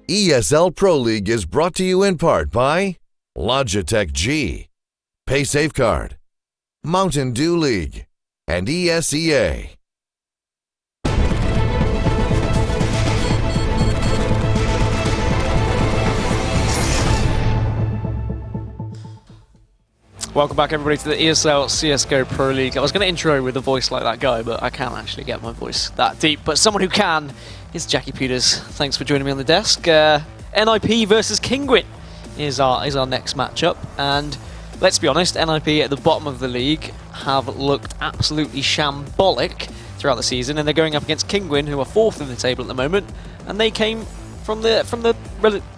ESL Pro League is brought to you in part by Logitech G, PaySafeCard, Mountain Dew League, and ESEA. Welcome back, everybody, to the ESL CSGO Pro League. I was going to intro with a voice like that guy, but I can't actually get my voice that deep. But someone who can is Jackie Peters. Thanks for joining me on the desk. NiP versus Kinguin is our next matchup. And let's be honest, NiP at the bottom of the league have looked absolutely shambolic throughout the season. And they're going up against Kinguin, who are 4th in the table at the moment. And they came from the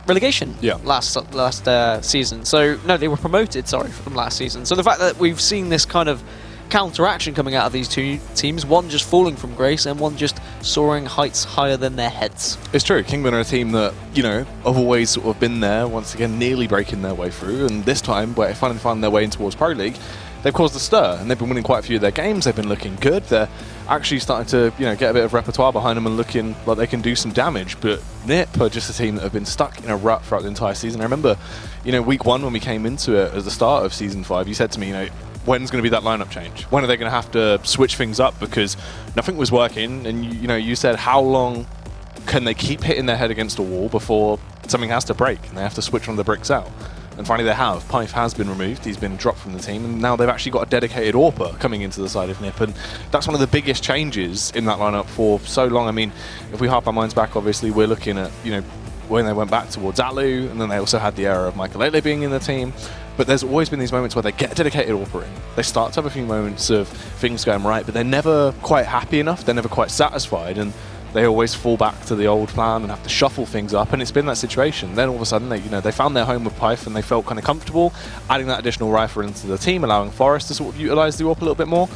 relegation last season. So no, they were promoted, sorry, from last season. So the fact that we've seen this kind of counteraction coming out of these two teams, one just falling from grace and one just soaring heights higher than their heads. It's true. Kinguin are a team that, you know, have always sort of been there, once again nearly breaking their way through, and this time, where they finally find their way in towards Pro League, they've caused a stir, and they've been winning quite a few of their games. They've been looking good. They're actually starting to, you know, get a bit of repertoire behind them and looking like they can do some damage. But NiP are just a team that have been stuck in a rut throughout the entire season. I remember, you know, week 1 when we came into it at the start of season 5, you said to me, you know, when's going to be that lineup change? When are they going to have to switch things up because nothing was working? And you know, you said, how long can they keep hitting their head against a wall before something has to break and they have to switch one of the bricks out? And finally they have. Pyth has been removed, he's been dropped from the team, and now they've actually got a dedicated AWPer coming into the side of NiP, and that's one of the biggest changes in that lineup for so long. I mean, if we harp our minds back, obviously we're looking at, you know, when they went back towards Alu, and then they also had the era of Michael Lele being in the team. But there's always been these moments where they get a dedicated AWPer in. They start to have a few moments of things going right, but they're never quite happy enough, they're never quite satisfied, and they always fall back to the old plan and have to shuffle things up, and it's been that situation. Then all of a sudden, they found their home with Pyth and they felt kind of comfortable adding that additional rifle into the team, allowing Forest to sort of utilise the AWP a little bit more.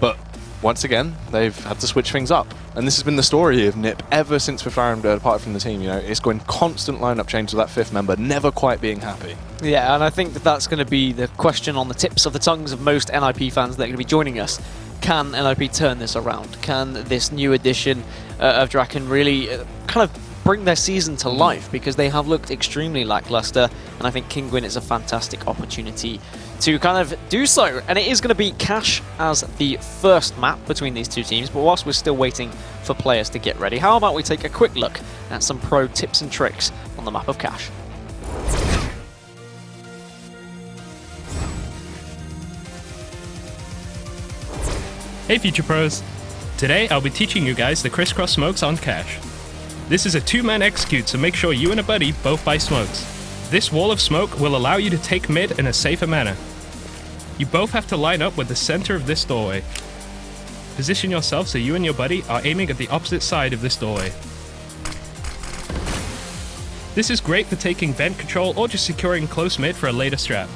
But once again, they've had to switch things up. And this has been the story of NiP ever since Fiflaren departed from the team. You know, it's going constant lineup change with that 5th member, never quite being happy. Yeah, and I think that that's going to be the question on the tips of the tongues of most NiP fans that are going to be joining us. Can NiP turn this around? Can this new edition of Draken really kind of bring their season to life? Because they have looked extremely lackluster, and I think Kinguin is a fantastic opportunity to kind of do so. And it is going to be Cash as the first map between these two teams, but whilst we're still waiting for players to get ready, how about we take a quick look at some pro tips and tricks on the map of Cash. Hey Future Pros! Today I'll be teaching you guys the crisscross smokes on Cash. This is a 2-man execute, so make sure you and a buddy both buy smokes. This wall of smoke will allow you to take mid in a safer manner. You both have to line up with the center of this doorway. Position yourself so you and your buddy are aiming at the opposite side of this doorway. This is great for taking vent control or just securing close mid for a later strat.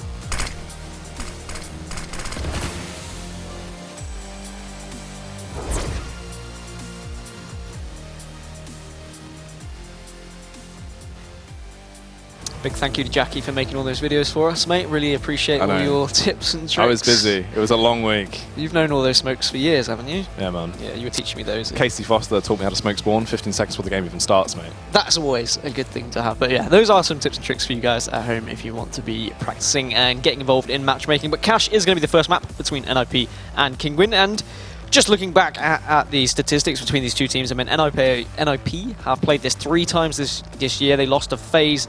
Big thank you to Jackie for making all those videos for us, mate. Really appreciate all your tips and tricks. I was busy. It was a long week. You've known all those smokes for years, haven't you? Yeah, man. Yeah, you were teaching me those. Casey Foster taught me how to smoke spawn 15 seconds before the game even starts, mate. That's always a good thing to have. But yeah, those are some tips and tricks for you guys at home if you want to be practicing and getting involved in matchmaking. But Cash is going to be the first map between NiP and Kinguin. And just looking back at the statistics between these two teams, I mean, NiP have played this 3 times this year. They lost to FaZe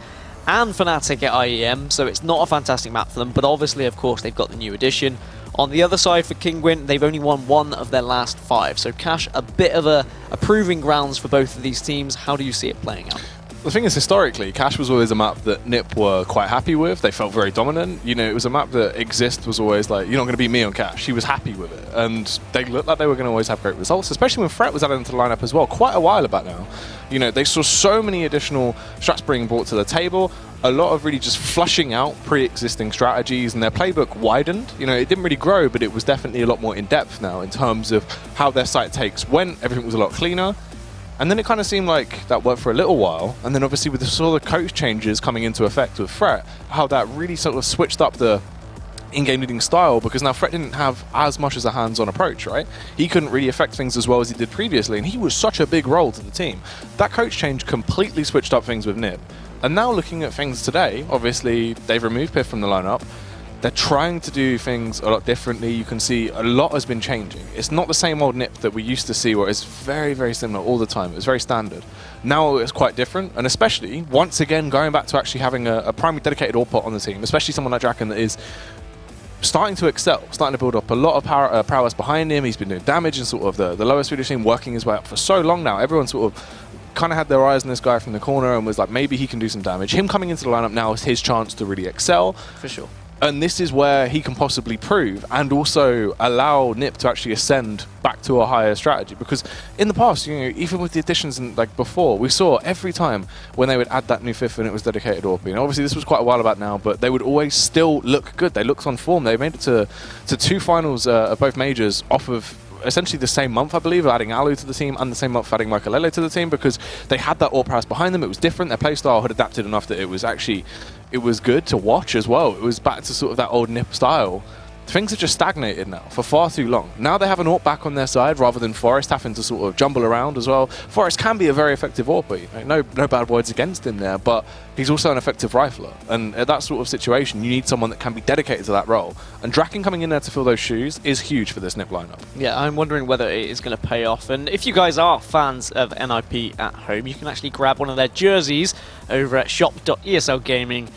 and Fnatic at IEM, so it's not a fantastic map for them, but obviously, of course, they've got the new edition. On the other side for Kinguin, they've only won 1 of their last 5, so Cash, a bit of a proving grounds for both of these teams. How do you see it playing out? The thing is, historically, Cash was always a map that NiP were quite happy with. They felt very dominant. You know, it was a map that Exist was always like, you're not going to beat me on Cash. He was happy with it. And they looked like they were going to always have great results, especially when Threat was added into the lineup as well, quite a while back now. You know, they saw so many additional strats being brought to the table, a lot of really just flushing out pre-existing strategies, and their playbook widened. You know, it didn't really grow, but it was definitely a lot more in-depth now in terms of how their site takes went. Everything was a lot cleaner. And then it kind of seemed like that worked for a little while, and then obviously with the sort of coach changes coming into effect with Threat, how that really sort of switched up the in-game leading style, because now Fred didn't have as much as a hands-on approach, right? He couldn't really affect things as well as he did previously, and he was such a big role to the team. That coach change completely switched up things with NiP. And now looking at things today, obviously they've removed Piff from the lineup. They're trying to do things a lot differently. You can see a lot has been changing. It's not the same old NiP that we used to see where it's very, very similar all the time. It's very standard. Now it's quite different, and especially, once again, going back to actually having a primary dedicated AWP on the team, especially someone like Draken that is starting to excel, starting to build up a lot of prowess behind him. He's been doing damage in sort of the lower Swedish team, working his way up for so long now. Everyone sort of kind of had their eyes on this guy from the corner and was like, maybe he can do some damage. Him coming into the lineup now is his chance to really excel. For sure. And this is where he can possibly prove and also allow NiP to actually ascend back to a higher strategy. Because in the past, you know, even with the additions and like before, we saw every time when they would add that new fifth and it was dedicated AWP. And obviously this was quite a while back now, but they would always still look good. They looked on form. They made it to 2 finals of both majors off of essentially the same month, I believe, adding Alu to the team, and the same month adding Michaelele to the team, because they had that AWP prowess behind them. It was different. Their playstyle had adapted enough that it was good to watch as well. It was back to sort of that old NiP style. Things have just stagnated now for far too long. Now they have an AWP back on their side rather than Forest having to sort of jumble around as well. Forest can be a very effective AWP. No bad words against him there, but he's also an effective rifler. And at that sort of situation, you need someone that can be dedicated to that role. And Draken coming in there to fill those shoes is huge for this NiP lineup. Yeah, I'm wondering whether it is going to pay off. And if you guys are fans of NiP at home, you can actually grab one of their jerseys over at shop.eslgaming.com.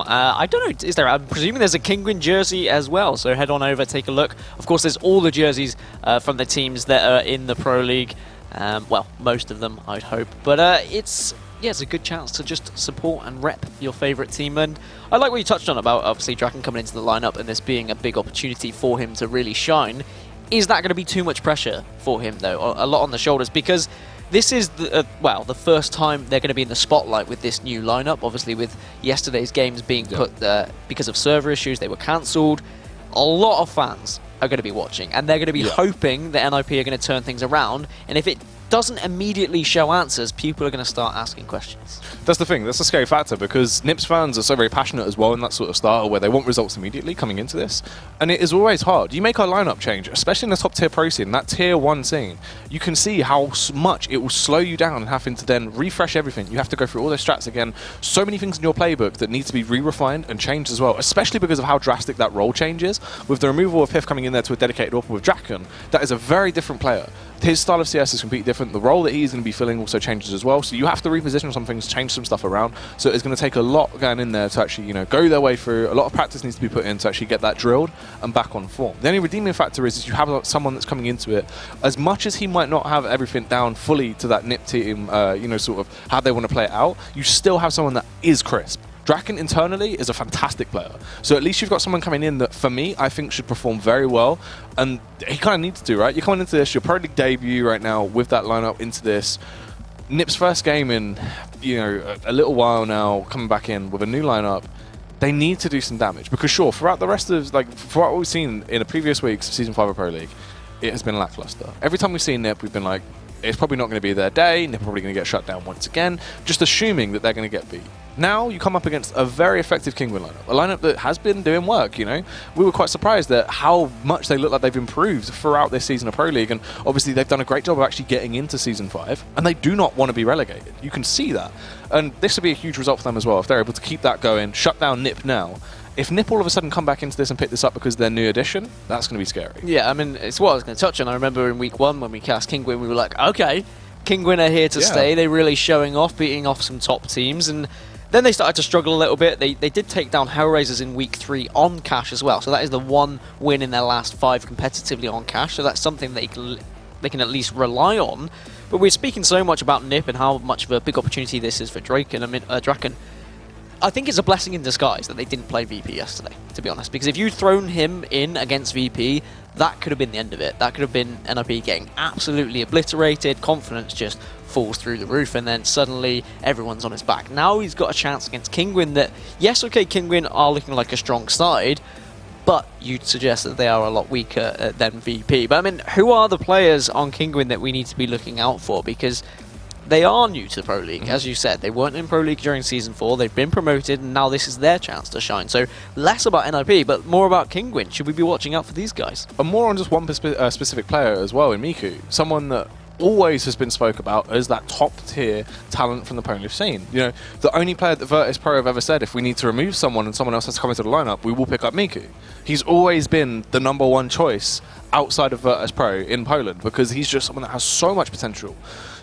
I don't know, I'm presuming there's a Kinguin jersey as well, so head on over, take a look. Of course, there's all the jerseys from the teams that are in the Pro League. Well, most of them, I'd hope. But it's a good chance to just support and rep your favourite team. And I like what you touched on about, obviously, Draken coming into the lineup and this being a big opportunity for him to really shine. Is that going to be too much pressure for him, though? A lot on the shoulders, because this is, the first time they're going to be in the spotlight with this new lineup. Obviously, with yesterday's games being put because of server issues, they were cancelled. A lot of fans are going to be watching, and they're going to be hoping that NiP are going to turn things around. And if it doesn't immediately show answers, people are going to start asking questions. That's the thing. That's a scary factor, because NiP's fans are so very passionate as well in that sort of style where they want results immediately coming into this. And it is always hard. You make a lineup change, especially in the top tier pro scene, that tier 1 scene, you can see how much it will slow you down and having to then refresh everything. You have to go through all those strats again. So many things in your playbook that need to be re-refined and changed as well, especially because of how drastic that role change is. With the removal of Piff coming in there to a dedicated AWP with Draken, that is a very different player. His style of CS is completely different. The role that he's going to be filling also changes as well. So you have to reposition some things, change some stuff around. So it's going to take a lot going in there to actually, go their way through. A lot of practice needs to be put in to actually get that drilled and back on form. The only redeeming factor is you have someone that's coming into it. As much as he might not have everything down fully to that NiP team, sort of how they want to play it out, you still have someone that is crisp. Draken internally is a fantastic player. So at least you've got someone coming in that, for me, I think should perform very well. And he kind of needs to, right? You're coming into this, your Pro League debut right now with that lineup into this. NiP's first game in, a little while now, coming back in with a new lineup. They need to do some damage. Because sure, throughout the rest of, for what we've seen in the previous weeks of Season 5 of Pro League, it has been lackluster. Every time we've seen NiP, we've been like, it's probably not going to be their day. NiP are probably going to get shut down once again, just assuming that they're going to get beat. Now you come up against a very effective Kinguin lineup, a lineup that has been doing work, We were quite surprised at how much they look like they've improved throughout this season of Pro League, and obviously they've done a great job of actually getting into Season 5, and they do not want to be relegated. You can see that. And this would be a huge result for them as well, if they're able to keep that going, shut down NiP now. If NiP all of a sudden come back into this and pick this up because they're new addition, that's going to be scary. Yeah, I mean, it's what I was going to touch on. I remember in week 1 when we cast Kinguin, we were like, okay, Kinguin are here to stay. They're really showing off, beating off some top teams, and then they started to struggle a little bit. They did take down Hellraisers in week 3 on Cash as well. So that is the one win in their last 5 competitively on Cash. So that's something they can at least rely on. But we're speaking so much about NiP and how much of a big opportunity this is for Draken. I think it's a blessing in disguise that they didn't play VP yesterday, to be honest. Because if you'd thrown him in against VP, that could have been the end of it. That could have been NiP getting absolutely obliterated, confidence just falls through the roof, and then suddenly everyone's on his back. Now he's got a chance against Kinguin that, yes, okay, Kinguin are looking like a strong side, but you'd suggest that they are a lot weaker than VP. But I mean, who are the players on Kinguin that we need to be looking out for? Because they are new to the Pro League, as you said. They weren't in Pro League during Season 4, they've been promoted, and now this is their chance to shine. So less about NiP, but more about Kinguin. Should we be watching out for these guys? And more on just one specific player as well in Miku. Someone that always has been spoke about as that top-tier talent from the Polish scene. You know, the only player that Virtus Pro have ever said, if we need to remove someone and someone else has to come into the lineup, we will pick up Miku. He's always been the #1 choice outside of Virtus Pro in Poland because he's just someone that has so much potential.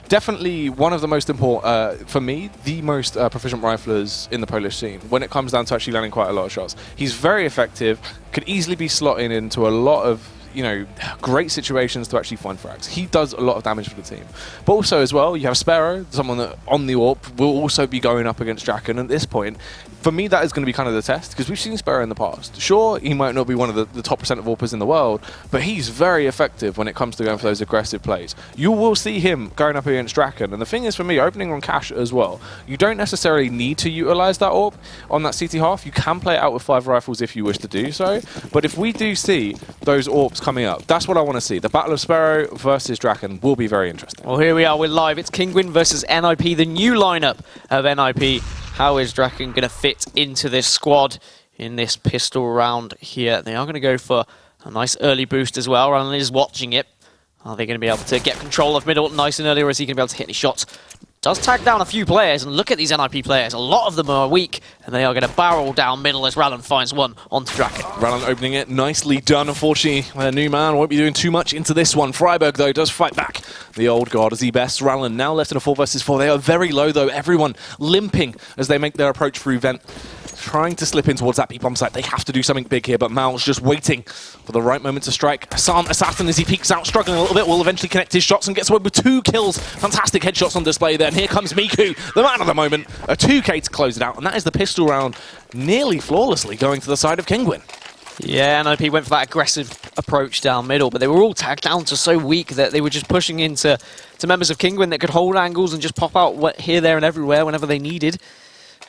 Definitely one of the most important, for me, the most proficient riflers in the Polish scene when it comes down to actually landing quite a lot of shots. He's very effective, could easily be slotting into a lot of, you know, great situations to actually find frags. He does a lot of damage for the team. But also as well, you have Sparrow, someone that on the AWP will also be going up against Jack. And at this point, for me, that is going to be kind of the test, because we've seen Sparrow in the past. Sure, he might not be one of the top percent of AWPers in the world, but he's very effective when it comes to going for those aggressive plays. You will see him going up against Draken. And the thing is, for me, opening on Cash as well, you don't necessarily need to utilize that AWP on that CT half. You can play it out with 5 rifles if you wish to do so. But if we do see those AWPs coming up, that's what I want to see. The Battle of Sparrow versus Draken will be very interesting. Well, here we are, we're live. It's Kinguin versus NiP, the new lineup of NiP. How is Draken going to fit into this squad in this pistol round here? They are going to go for a nice early boost as well. Rallen is watching it. Are they going to be able to get control of middle nice and early, or is he going to be able to hit any shots? Does tag down a few players, and look at these NiP players. A lot of them are weak, and they are going to barrel down middle as Rallen finds one onto Draken. Rallen opening it, nicely done. Unfortunately, their new man won't be doing too much into this one. Freiburg, though, does fight back. The old god is the best. Rallen now left in a 4 versus 4. They are very low, though. Everyone limping as they make their approach through vent. Trying to slip in towards that B-bomb site. They have to do something big here, but Mal's just waiting for the right moment to strike. Assassin, as he peeks out, struggling a little bit, will eventually connect his shots and gets away with 2 kills. Fantastic headshots on display there. And here comes Miku, the man of the moment. A 2K to close it out, and that is the pistol round nearly flawlessly going to the side of Kinguin. Yeah, NiP went for that aggressive approach down middle, but they were all tagged down to so weak that they were just pushing into members of Kinguin that could hold angles and just pop out here, there, and everywhere whenever they needed.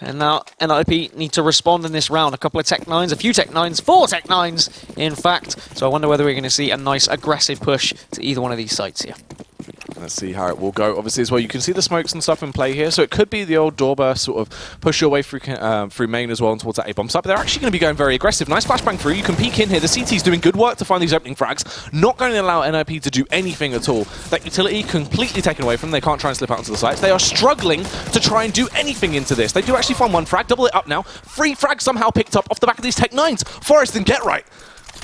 And now NiP need to respond in this round. A couple of Tech 9s, a few Tech 9s, 4 Tech 9s, in fact. So I wonder whether we're going to see a nice aggressive push to either one of these sites here. Let's see how it will go. Obviously, as well, you can see the smokes and stuff in play here, so it could be the old door burst, sort of push your way through main as well and towards that A-bomb site. But they're actually going to be going very aggressive. Nice flashbang through. You can peek in here. The CT's doing good work to find these opening frags. Not going to allow NiP to do anything at all. That utility completely taken away from them. They can't try and slip out into the sites. They are struggling to try and do anything into this. They do actually find 1 frag. Double it up now. 3 frags somehow picked up off the back of these Tech 9s. Forest and Get Right.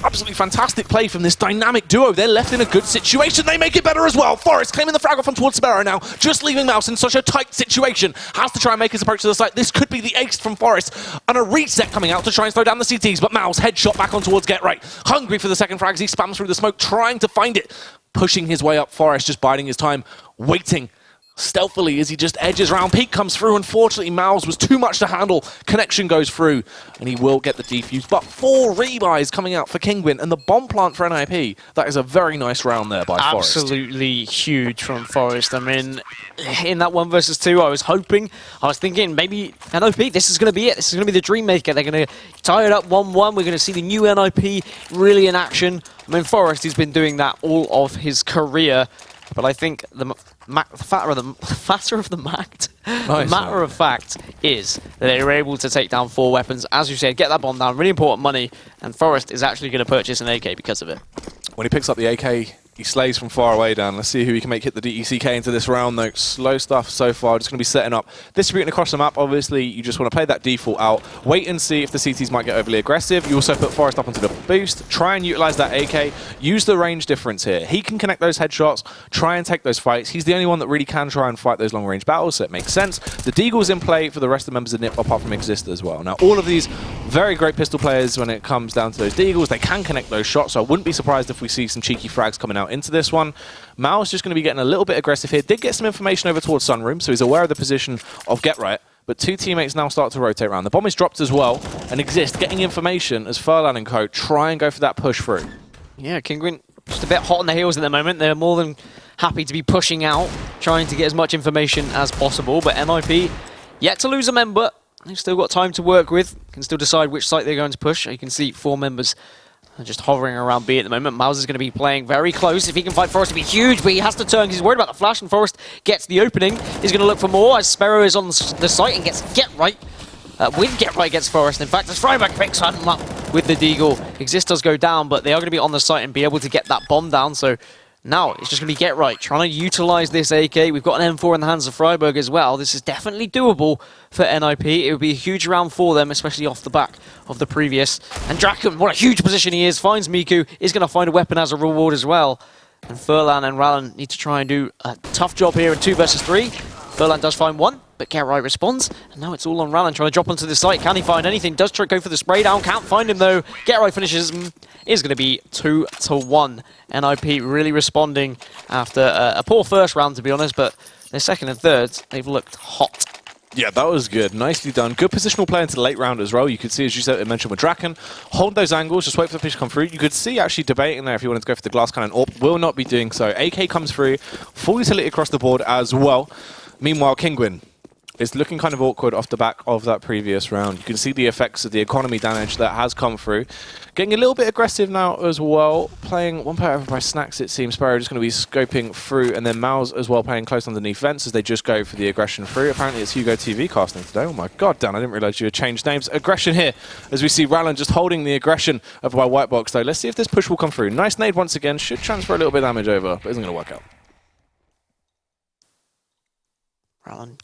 Absolutely fantastic play from this dynamic duo. They're left in a good situation. They make it better as well. Forrest claiming the frag off on towards Sparrow now. Just leaving Mouse in such a tight situation. Has to try and make his approach to the site. This could be the ace from Forrest. And a reset coming out to try and slow down the CTs. But Mouse, headshot back on towards Get Right. Hungry for the second frag as he spams through the smoke, trying to find it. Pushing his way up. Forrest just biding his time. Waiting stealthily as he just edges around. Peak comes through. Unfortunately, Mouse was too much to handle. Connection goes through, and he will get the defuse. But 4 rebuys coming out for Kinguin, and the bomb plant for NiP. That is a very nice round there by Forrest. Absolutely huge from Forrest. I mean, in that 1 versus 2, I was thinking maybe NiP, this is going to be it. This is going to be the dream maker. They're going to tie it up 1-1. We're going to see the new NiP really in action. I mean, Forrest has been doing that all of his career. But I think the matter of fact is that they were able to take down 4 weapons. As you said, get that bomb down, really important money. And Forrest is actually going to purchase an AK because of it. When he picks up the AK, he slays from far away down. Let's see who he can make hit the DECK into this round, though. Slow stuff so far. Just going to be setting up, distributing across the map. Obviously, you just want to play that default out. Wait and see if the CTs might get overly aggressive. You also put Forrest up onto the boost. Try and utilize that AK. Use the range difference here. He can connect those headshots. Try and take those fights. He's the only one that really can try and fight those long-range battles, so it makes sense. The Deagle's in play for the rest of the members of NiP, apart from Exist as well. Now, all of these very great pistol players when it comes down to those Deagles. They can connect those shots, so I wouldn't be surprised if we see some cheeky frags coming out into this one. Mao's just going to be getting a little bit aggressive here. Did get some information over towards Sunroom, so he's aware of the position of Get Right. But 2 teammates now start to rotate around. The bomb is dropped as well, and Exist getting information as Furlan and co try and go for that push through. Yeah, Kinguin just a bit hot on the heels at the moment. They're more than happy to be pushing out, trying to get as much information as possible. But NiP yet to lose a member. They've still got time to work with. Can still decide which site they're going to push. You can see 4 members Just hovering around B at the moment. Mouse is going to be playing very close. If he can fight Forest, it'll be huge, but he has to turn because he's worried about the flash, and Forest gets the opening. He's going to look for more as Sparrow is on the site and gets Get Right. Get Right gets Forest. In fact, as Freiburg picks him up with the Deagle. Exist does go down, but they are going to be on the site and be able to get that bomb down. So now it's just going to be Get Right, trying to utilize this AK. We've got an M4 in the hands of Freiburg as well. This is definitely doable for NiP. It would be a huge round for them, especially off the back of the previous. And Draken, what a huge position he is, finds Miku, is going to find a weapon as a reward as well. And Furlan and Rallen need to try and do a tough job here in 2 versus 3. Furlan does find one, but Get Right responds, and now it's all on Rallen trying to drop onto the site. Can he find anything? Does try to go for the spray down, can't find him though. Get Right finishes him. Is going to be 2-1. NiP really responding after a poor first round, to be honest, but their second and third, they've looked hot. Yeah, that was good. Nicely done. Good positional play into the late round as well. You could see, as you said, mentioned with Draken, hold those angles, just wait for the fish to come through. You could see actually debating there if you wanted to go for the glass cannon. Orp will not be doing so. AK comes through, full utility across the board as well. Meanwhile, Kinguin is looking kind of awkward off the back of that previous round. You can see the effects of the economy damage that has come through. Getting a little bit aggressive now as well. Playing one player over by Snacks, it seems. Sparrow just going to be scoping through, and then Mouse as well playing close underneath vents as they just go for the aggression through. Apparently it's Hugo TV casting today. Oh my god, Dan, I didn't realise you had changed names. Aggression here, as we see Rallen just holding the aggression over by White Box though. Let's see if this push will come through. Nice nade once again. Should transfer a little bit of damage over, but isn't going to work out. Rallen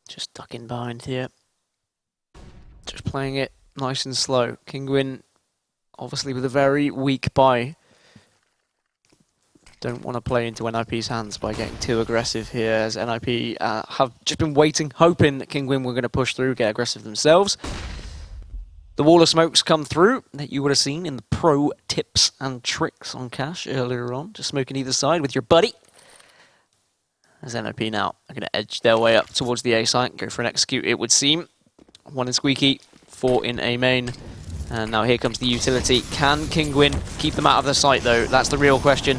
just ducking behind here. Just playing it nice and slow. Kinguin, obviously with a very weak buy. Don't want to play into NiP's hands by getting too aggressive here, as NiP have just been waiting, hoping that Kinguin were going to push through, get aggressive themselves. The wall of smokes come through that you would have seen in the pro tips and tricks on Cash earlier on. Just smoking either side with your buddy. As NiP now are going to edge their way up towards the A site, go for an execute, it would seem. 1 in Squeaky, 4 in A main. And now here comes the utility. Can Kinguin keep them out of the site though? That's the real question.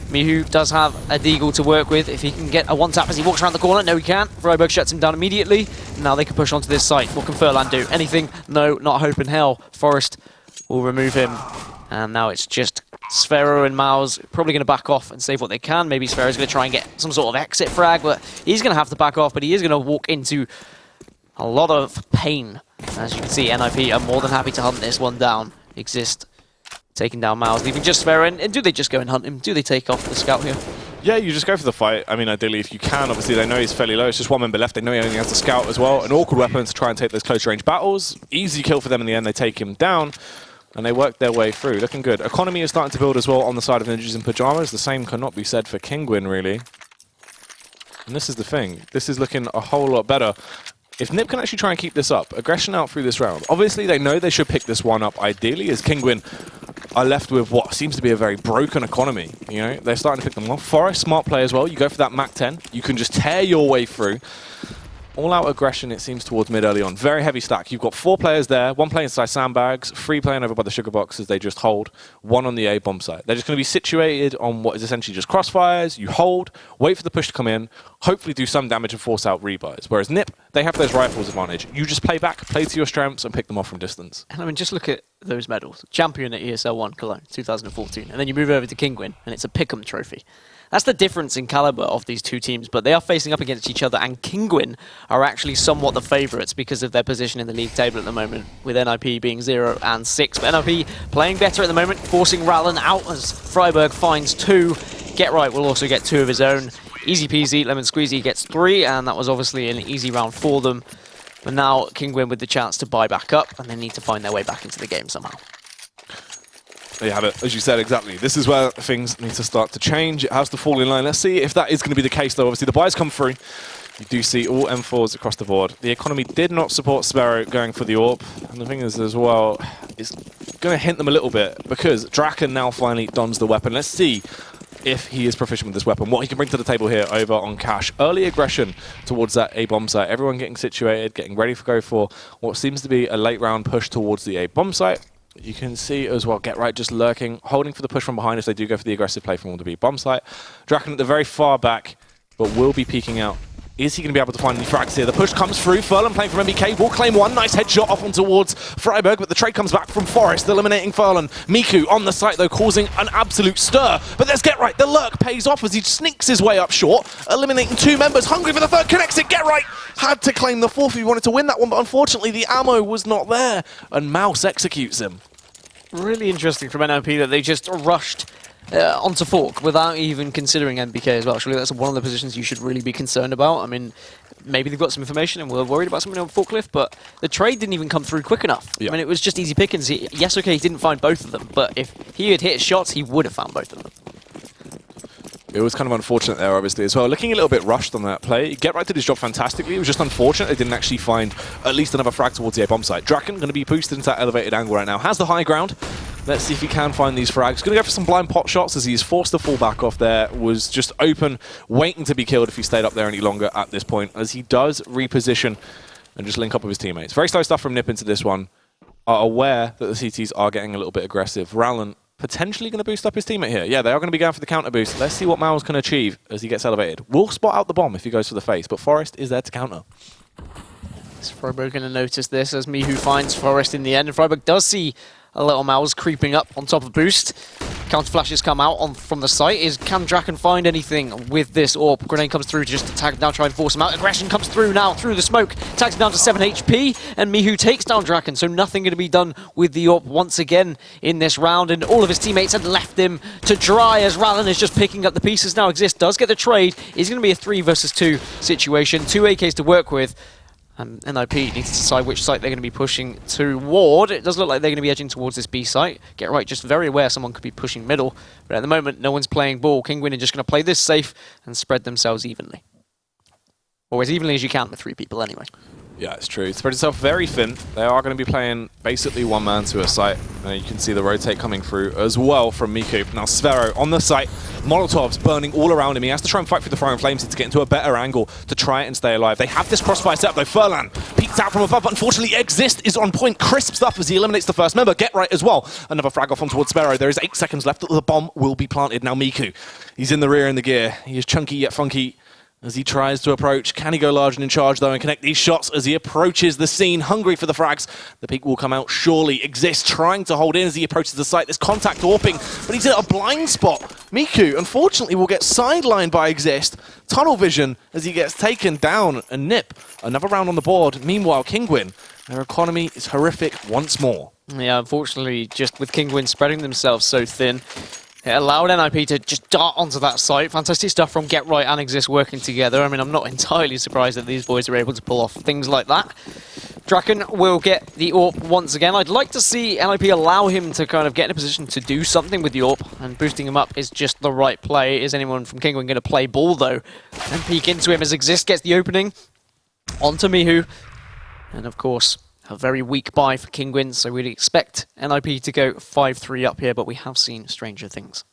Mihu does have a Deagle to work with. If he can get a one-tap as he walks around the corner, no he can't. Freiburg shuts him down immediately. Now they can push onto this site. What can Furlan do? Anything? No, not hope in hell. Forest will remove him. And now it's just Sphero and Mouse probably going to back off and save what they can. Maybe Sphero's going to try and get some sort of exit frag, but he's going to have to back off, but he is going to walk into a lot of pain. As you can see, NiP are more than happy to hunt this one down. Exist taking down Mouse, leaving just Sphero. And do they just go and hunt him? Do they take off the scout here? Yeah, you just go for the fight. I mean, ideally, if you can. Obviously, they know he's fairly low. It's just 1 member left. They know he only has the scout as well. An awkward weapon to try and take those close-range battles. Easy kill for them in the end. They take him down. And they work their way through. Looking good. Economy is starting to build as well on the side of Ninjas in Pyjamas. The same cannot be said for Kinguin, really. And this is the thing. This is looking a whole lot better. If NiP can actually try and keep this up, aggression out through this round. Obviously, they know they should pick this one up ideally, as Kinguin are left with what seems to be a very broken economy. You know, they're starting to pick them off. Forest, smart play as well. You go for that Mac 10. You can just tear your way through. All-out aggression, it seems, towards mid early on. Very heavy stack. You've got 4 players there, 1 playing inside sandbags, 3 playing over by the sugar boxes they just hold, 1 on the A bomb site. They're just going to be situated on what is essentially just crossfires. You hold, wait for the push to come in, hopefully do some damage and force out rebuys. Whereas NiP, they have those rifles advantage. You just play back, play to your strengths, and pick them off from distance. And I mean, just look at those medals. Champion at ESL 1 Cologne, 2014. And then you move over to Kinguin, and it's a Pick'em trophy. That's the difference in caliber of these two teams, but they are facing up against each other, and Kinguin are actually somewhat the favourites because of their position in the league table at the moment, with NiP being 0 and 6. But NiP playing better at the moment, forcing Rallen out as Freiburg finds 2. Get Right will also get 2 of his own. Easy peasy, Lemon Squeezy gets 3, and that was obviously an easy round for them. But now Kinguin with the chance to buy back up, and they need to find their way back into the game somehow. There you have it, as you said, exactly. This is where things need to start to change. It has to fall in line. Let's see if that is going to be the case, though. Obviously, the buys come through. You do see all M4s across the board. The economy did not support Sparrow going for the AWP. And the thing is, as well, it's going to hint them a little bit because Draken now finally dons the weapon. Let's see if he is proficient with this weapon, what he can bring to the table here over on Cash. Early aggression towards that A bomb site. Everyone getting situated, getting ready to go for what seems to be a late round push towards the A bomb site. You can see as well, Get Right just lurking, holding for the push from behind if they do go for the aggressive play from all the B bomb site. Draken at the very far back, but will be peeking out Is he going to be able to find any frags here? The push comes through. Furlan playing from MBK will claim one. Nice headshot off on towards Freiburg, but the trade comes back from Forest, eliminating Furlan. Miku on the site, though, causing an absolute stir. But there's Get Right. The lurk pays off as he sneaks his way up short, eliminating 2 members. Hungry for the third, connects it. Get Right had to claim the fourth if he wanted to win that one, but unfortunately the ammo was not there, and Mouse executes him. Really interesting from NiP that they just rushed onto Fork without even considering MBK as well. Surely that's one of the positions you should really be concerned about. I mean, maybe they've got some information and we're worried about something on Forklift, but the trade didn't even come through quick enough. Yeah. I mean, it was just easy pickings. Yes, okay, he didn't find both of them, but if he had hit his shots, he would have found both of them. It was kind of unfortunate there, obviously, as well. Looking a little bit rushed on that play. Get Right did his job fantastically. It was just unfortunate they didn't actually find at least another frag towards the A bomb site. Draken going to be boosted into that elevated angle right now. Has the high ground. Let's see if he can find these frags. Going to go for some blind pot shots as he's forced to fall back off there. Was just open, waiting to be killed if he stayed up there any longer at this point, as he does reposition and just link up with his teammates. Very slow stuff from NiP into this one. Are aware that the CTs are getting a little bit aggressive. Rowland potentially going to boost up his teammate here. Yeah, they are going to be going for the counter boost. Let's see what Miles can achieve as he gets elevated. Will spot out the bomb if he goes for the face, but Forest is there to counter. Is Freiburg going to notice this as Mihu finds Forest in the end? And Freiburg does see a little Mouse creeping up on top of Boost. Counter flashes come out from the site. Can Draken find anything with this AWP? Grenade comes through to just tag him down, try and force him out. Aggression comes through now through the smoke. Tags him down to 7 HP, and Mihu takes down Draken, so nothing going to be done with the AWP once again in this round, and all of his teammates had left him to dry as Rallen is just picking up the pieces now. Exist does get the trade. It's going to be a 3 versus 2 situation. 2 AKs to work with. NiP needs to decide which site they're going to be pushing toward. It does look like they're going to be edging towards this B site. Get Right, just very aware someone could be pushing middle. But at the moment, no one's playing ball. Kinguin are just going to play this safe and spread themselves evenly. Or as evenly as you can with 3 people anyway. Yeah, it's true. Spread itself very thin. They are going to be playing basically one man to a site. And you can see the rotate coming through as well from Miku. Now Sphero on the site. Molotovs burning all around him. He has to try and fight through the fire and flames to get into a better angle to try it and stay alive. They have this crossfire set up though. Furlan peeks out from above, but unfortunately Exist is on point. Crisp stuff as he eliminates the first member. Get Right as well. Another frag off on towards Sphero. There is 8 seconds left. The bomb will be planted. Now Miku. He's in the rear in the gear. He is chunky yet funky as he tries to approach. Can he go large and in charge though and connect these shots as he approaches the scene, hungry for the frags? The peak will come out surely. Exist trying to hold in as he approaches the site. There's contact warping, but he's in a blind spot. Miku, unfortunately, will get sidelined by Exist. Tunnel vision as he gets taken down, and NiP, another round on the board. Meanwhile, Kinguin, their economy is horrific once more. Yeah, unfortunately, just with Kinguin spreading themselves so thin, it allowed NiP to just dart onto that site. Fantastic stuff from Get Right and Exist working together. I mean, I'm not entirely surprised that these boys are able to pull off things like that. Draken will get the AWP once again. I'd like to see NiP allow him to kind of get in a position to do something with the AWP, and boosting him up is just the right play. Is anyone from Kinguin going to play ball, though? And peek into him as Exist gets the opening onto Mihu. And, of course, a very weak buy for Kinguin, so we'd expect NiP to go 5-3 up here, but we have seen stranger things.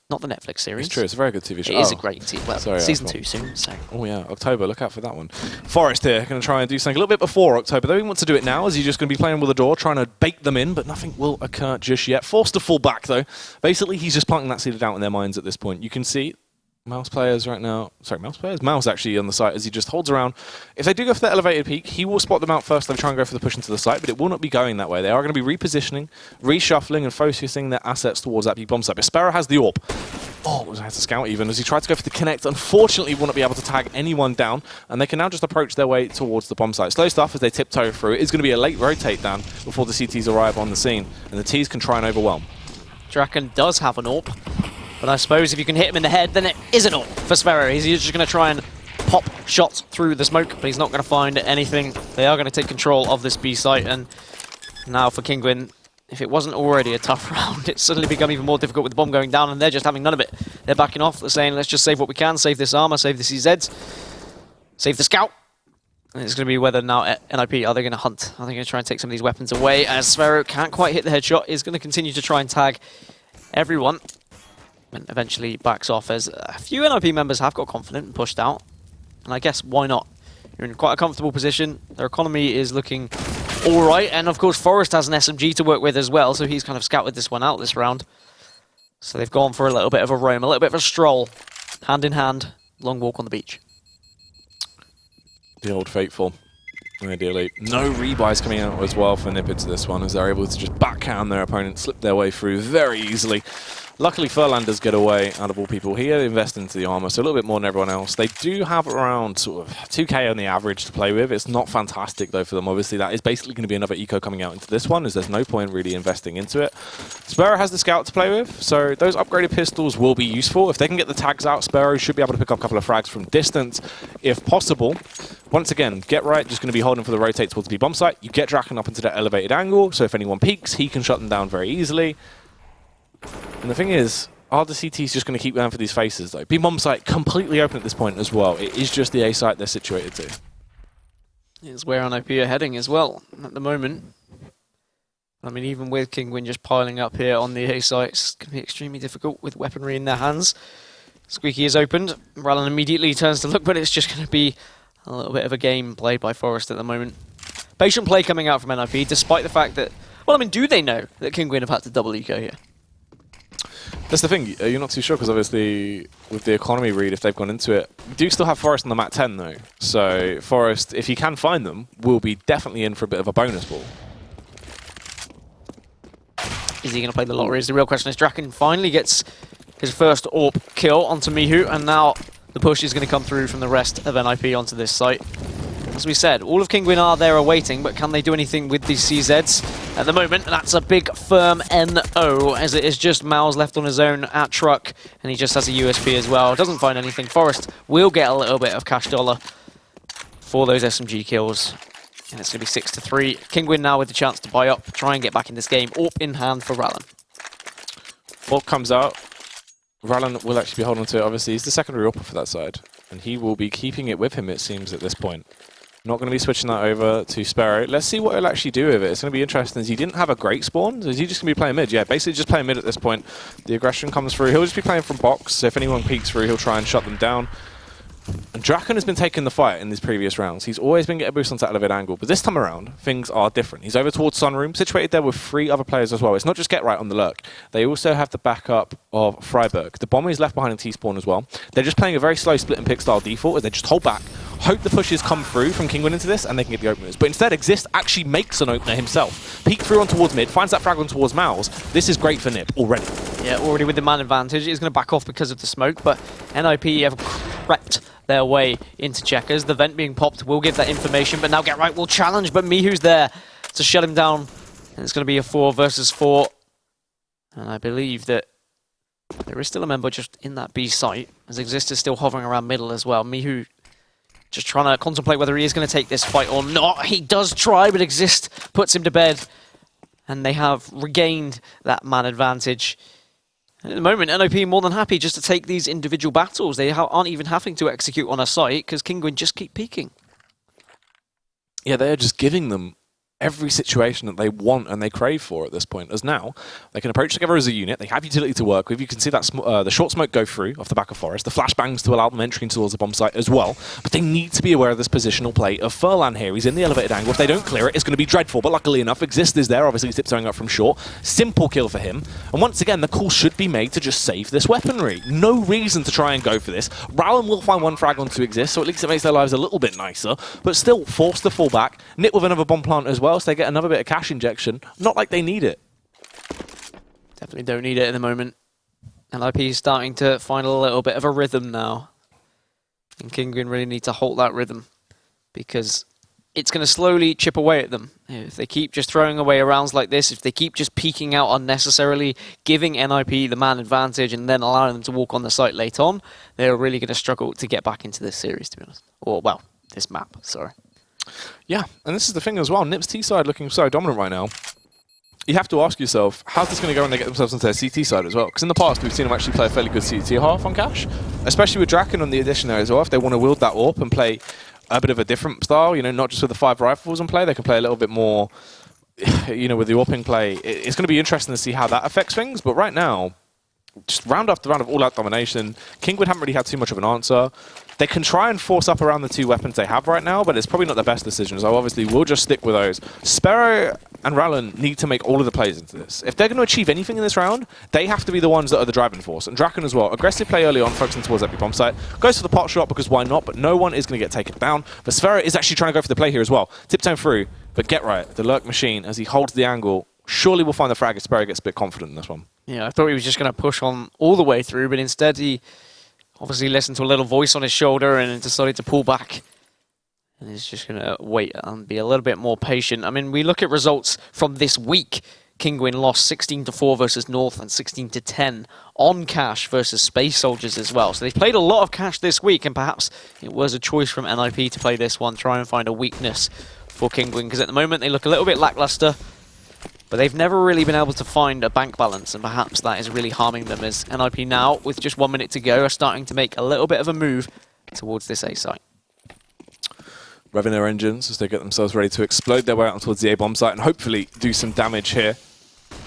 Not the Netflix series. It's true, it's a very good TV show. It is a great TV. Well, sorry, season 2 soon, so. Oh yeah, October, look out for that one. Forest here, going to try and do something a little bit before October, though he wants to do it now, as he's just going to be playing with the door, trying to bait them in, but nothing will occur just yet. Forced to fall back, though. Basically, he's just planting that seed out in their minds at this point. You can see Mouse players right now. Sorry, Mouse players? Mouse actually on the site as he just holds around. If they do go for that elevated peak, he will spot them out first. They'll try and go for the push into the site, but it will not be going that way. They are going to be repositioning, reshuffling, and focusing their assets towards that peak bomb site. But Sparrow has the AWP. Oh, I had to scout even as he tried to go for the connect. Unfortunately, will not be able to tag anyone down, and they can now just approach their way towards the bomb site. Slow stuff as they tiptoe through. It is going to be a late rotate down before the CTs arrive on the scene, and the Ts can try and overwhelm. Draken does have an AWP, but I suppose if you can hit him in the head, then it is an AWP for Sphero. He's just going to try and pop shots through the smoke, but he's not going to find anything. They are going to take control of this B site, and now for Kinguin, if it wasn't already a tough round, it's suddenly become even more difficult with the bomb going down, and they're just having none of it. They're backing off. They're saying, let's just save what we can, save this armor, save the CZs, save the scout. And it's going to be whether now NiP, are they going to hunt? Are they going to try and take some of these weapons away? As Sphero can't quite hit the headshot, is going to continue to try and tag everyone, and eventually backs off as a few NiP members have got confident and pushed out. And I guess, why not? You're in quite a comfortable position. Their economy is looking all right, and of course Forest has an SMG to work with as well, so he's kind of scouted this one out this round. So they've gone for a little bit of a roam, a little bit of a stroll, hand in hand, long walk on the beach. The old faithful. Ideally. No rebuys coming out as well for NiP into this one, as they're able to just backhand their opponent, slip their way through very easily. Luckily, Furlanders get away out of all people here, invest into the armor, so a little bit more than everyone else. They do have around sort of 2k on the average to play with. It's not fantastic, though, for them. Obviously, that is basically going to be another eco coming out into this one, as there's no point really investing into it. Sparrow has the scout to play with, so those upgraded pistols will be useful. If they can get the tags out, Sparrow should be able to pick up a couple of frags from distance, if possible. Once again, Get Right just going to be holding for the rotate towards the B-bomb site. You get Draken up into that elevated angle, so if anyone peeks, he can shut them down very easily. And the thing is, are the CTs just going to keep going for these faces, though? B-bomb site completely open at this point as well. It is just the A site they're situated to. It's where NiP are heading as well at the moment. I mean, even with Kinguin just piling up here on the A site, it's going to be extremely difficult with weaponry in their hands. Squeaky is opened. Rallen immediately turns to look, but it's just going to be a little bit of a game played by Forest at the moment. Patient play coming out from NiP, despite the fact that... Well, I mean, do they know that Kinguin have had to double eco here? That's the thing, you're not too sure, because obviously with the economy read, if they've gone into it, we do still have Forest on the Mat 10 though. So Forest, if he can find them, will be definitely in for a bit of a bonus ball. Is he going to play the lottery is the real question. As Draken finally gets his first AWP kill onto Mihu, and now the push is going to come through from the rest of NiP onto this site. As we said, all of Kinguin are there awaiting, but can they do anything with these CZs? At the moment, that's a big firm NO, as it is just Miles left on his own at truck, and he just has a USP as well. Doesn't find anything. Forest will get a little bit of cash dollar for those SMG kills. And it's going to be 6-3. Kinguin now with the chance to buy up, try and get back in this game. AWP in hand for Rallen. AWP comes out. Rallen will actually be holding on to it. Obviously, he's the secondary AWP for that side, and he will be keeping it with him, it seems, at this point. Not going to be switching that over to Sparrow. Let's see what he'll actually do with it. It's going to be interesting. As he didn't have a great spawn. Is he just going to be playing mid? Yeah, basically just playing mid at this point. The aggression comes through. He'll just be playing from box. So if anyone peeks through, he'll try and shut them down. And Draken has been taking the fight in these previous rounds. He's always been getting a boost onto that elevated angle. But this time around, things are different. He's over towards Sunroom, situated there with 3 other players as well. It's not just Get Right on the lurk. They also have the backup of Freiburg. The bomber is left behind in T-spawn as well. They're just playing a very slow split and pick style default, as they just hold back, hope the pushes come through from Kinguin into this, and they can get the openers. But instead, Exist actually makes an opener himself. Peek through on towards mid, finds that frag on towards Miles. This is great for NiP already. Yeah, already with the man advantage. He's going to back off because of the smoke, but NiP have crept their way into checkers. The vent being popped will give that information, but now Get Right will challenge, but Mihu's there to shut him down. And it's going to be a 4 versus 4. And I believe that there is still a member just in that B site, as Exist is still hovering around middle as well. Mihu just trying to contemplate whether he is going to take this fight or not. He does try, but Exist puts him to bed. And they have regained that man advantage. And at the moment, NiP more than happy just to take these individual battles. They aren't even having to execute on a site, because Kinguin just keep peeking. Yeah, they are just giving them every situation that they want and they crave for at this point, as now they can approach together as a unit. They have utility to work with. You can see that the short smoke go through off the back of Forest, the flashbangs to allow them entry towards the bomb site as well, but they need to be aware of this positional play of Furlan here. He's in the elevated angle. If they don't clear it, it's going to be dreadful, but luckily enough, Exist is there. Obviously, he's tiptoeing up from short. Simple kill for him, and once again, the call should be made to just save this weaponry. No reason to try and go for this. Rallen will find one frag onto Exist, so at least it makes their lives a little bit nicer, but still forced to fall back. NiP with another bomb plant as well, so they get another bit of cash injection. Not like they need it. Definitely don't need it at the moment. NiP is starting to find a little bit of a rhythm now. And Kinguin really need to halt that rhythm, because it's going to slowly chip away at them. If they keep just throwing away rounds like this, if they keep just peeking out unnecessarily, giving NiP the man advantage and then allowing them to walk on the site late on, they're really going to struggle to get back into this series, to be honest. Or, well, this map, sorry. Yeah, and this is the thing as well. NiP's T side looking so dominant right now. You have to ask yourself, how's this going to go when they get themselves onto their CT side as well? Because in the past, we've seen them actually play a fairly good CT half on Cash, especially with Draken on the addition there as well. If they want to wield that AWP and play a bit of a different style, you know, not just with the 5 rifles in play, they can play a little bit more, you know, with the AWPing play. It's going to be interesting to see how that affects things, but right now, just round after round of all-out domination. Kinguin haven't really had too much of an answer. They can try and force up around the 2 weapons they have right now, but it's probably not the best decision, so obviously we'll just stick with those. Sparrow and Rallen need to make all of the plays into this. If they're going to achieve anything in this round, they have to be the ones that are the driving force. And Draken as well. Aggressive play early on, focusing towards that bomb site. Goes for the pot shot because why not, but no one is going to get taken down. But Sfera is actually trying to go for the play here as well. Tiptoeing through, but Get Right, the lurk machine, as he holds the angle, surely will find the frag if Sfera gets a bit confident in this one. Yeah, I thought he was just going to push on all the way through, but instead he obviously listened to a little voice on his shoulder and decided to pull back. And he's just going to wait and be a little bit more patient. I mean, we look at results from this week. Kinguin lost 16-4 versus North and 16-10 on Cash versus Space Soldiers as well. So they've played a lot of Cash this week, and perhaps it was a choice from NiP to play this one, try and find a weakness for Kinguin, because at the moment they look a little bit lackluster, but they've never really been able to find a bank balance, and perhaps that is really harming them, as NiP now, with just 1 minute to go, are starting to make a little bit of a move towards this A site. Revving their engines as they get themselves ready to explode their way out towards the A-bomb site and hopefully do some damage here.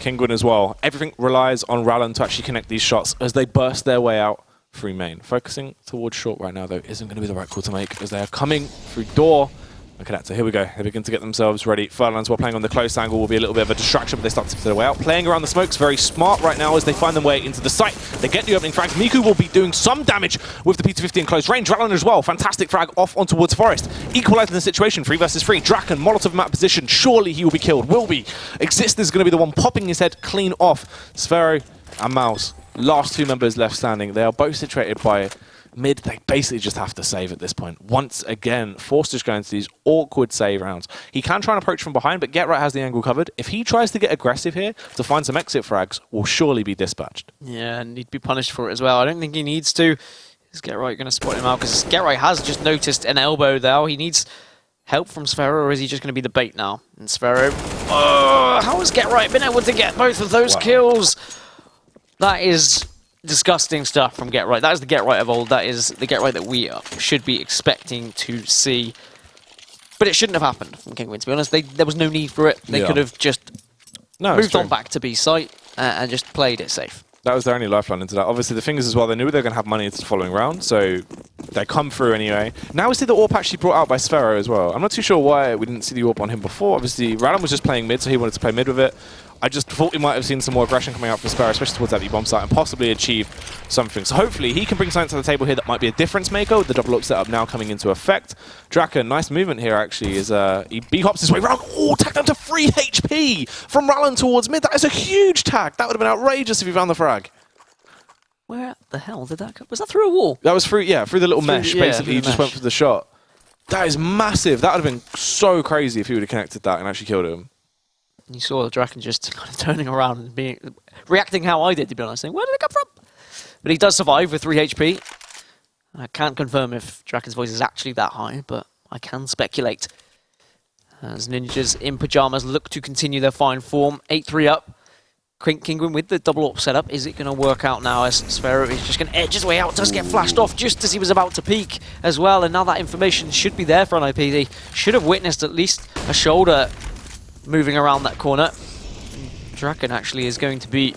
Kinguin as well. Everything relies on Rallen to actually connect these shots as they burst their way out through main. Focusing towards short right now, though, isn't going to be the right call to make as they are coming through door. Look at that. Here we go. They begin to get themselves ready. Furlands, while playing on the close angle, will be a little bit of a distraction, but they start to tip their way out. Playing around the smokes, very smart right now as they find their way into the site. They get the opening frags. Miku will be doing some damage with the P250 in close range. Rallen as well. Fantastic frag off on towards Forest. Equalizing the situation. 3 versus 3. Draken, Molotov map position. Surely he will be killed. Will be. Exist is going to be the one popping his head clean off. Sfero and Mouse. Last 2 members left standing. They are both situated by mid. They basically just have to save at this point. Once again, forced to go into these awkward save rounds. He can try and approach from behind, but Get Right has the angle covered. If he tries to get aggressive here to find some exit frags, will surely be dispatched. Yeah, and he'd be punished for it as well. I don't think he needs to. Is Get Right going to spot him out? Because Get Right has just noticed an elbow there. He needs help from Sfero, or is he just going to be the bait now? And Sfero, how has Get Right been able to get both of those kills? That is disgusting stuff from Get Right. That is the Get Right of old. That is the Get Right that we should be expecting to see. But it shouldn't have happened from Kinguin, to be honest. There was no need for it. They could have just moved on back to B site and just played it safe. That was their only lifeline into that. Obviously, the thing is as well, they knew they were going to have money into the following round, so they come through anyway. Now we see the AWP actually brought out by Sfero as well. I'm not too sure why we didn't see the AWP on him before. Obviously, Rallen was just playing mid, so he wanted to play mid with it. I just thought we might have seen some more aggression coming out from Sfero, especially towards that B-bomb site, and possibly achieve something. So hopefully he can bring something to the table here that might be a difference maker with the double up setup now coming into effect. Draken, nice movement here actually, as he B-hops his way around. Oh, tag down to 3 HP from Rallen towards mid. That is a huge tag. That would have been outrageous if he found the frag. Where the hell did that come? Was that through a wall? That was through, yeah, through the little mesh, basically. He just went for the shot. That is massive. That would have been so crazy if he would have connected that and actually killed him. You saw the Draken just kind of turning around and reacting how I did, to be honest, saying, where did it come from? But he does survive with 3 HP. I can't confirm if Draken's voice is actually that high, but I can speculate. As Ninjas in Pyjamas look to continue their fine form. 8-3 up. Kinguin with the double AWP setup. Is it going to work out now as Sfero is just going to edge his way out? Does get flashed off just as he was about to peek as well. And now that information should be there for NiP. They should have witnessed at least a shoulder moving around that corner. Draken actually is going to be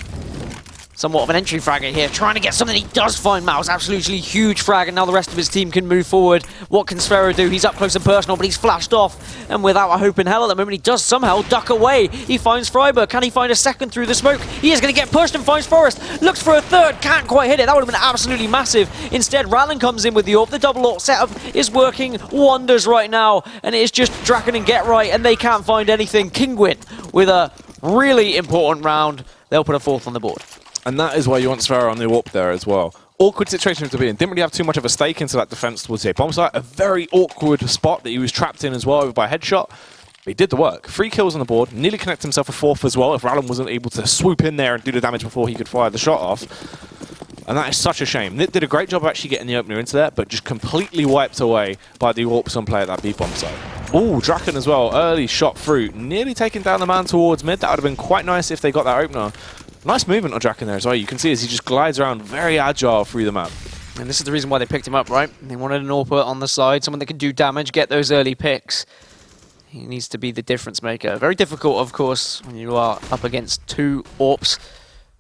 somewhat of an entry fragger here, trying to get something. He does find Mouse, absolutely huge frag, and now the rest of his team can move forward. What can Sfero do? He's up close and personal, but he's flashed off, and without a hope in hell at the moment, he does somehow duck away. He finds Freiburg. Can he find a second through the smoke? He is going to get pushed and finds Forest. Looks for a third, can't quite hit it. That would have been absolutely massive. Instead, Rallen comes in with the AWP. The double AWP setup is working wonders right now, and it is just Draken and Get Right, and they can't find anything. Kinguin with a really important round. They'll put a 4th on the board. And that is why you want Sfero on the AWP there as well. Awkward situation to be in. Didn't really have too much of a stake into that defense towards the bomb site. A very awkward spot that he was trapped in as well over by a headshot. But he did the work. 3 kills on the board. Nearly connected himself a 4th as well if Rallen wasn't able to swoop in there and do the damage before he could fire the shot off. And that is such a shame. NiP did a great job of actually getting the opener into there, but just completely wiped away by the AWPs on play at that B-bomb site. Ooh, Draken as well. Early shot through. Nearly taking down the man towards mid. That would have been quite nice if they got that opener. Nice movement on Draken there as well. You can see as he just glides around very agile through the map. And this is the reason why they picked him up, right? They wanted an AWPer on the side, someone that could do damage, get those early picks. He needs to be the difference maker. Very difficult, of course, when you are up against 2 AWPs.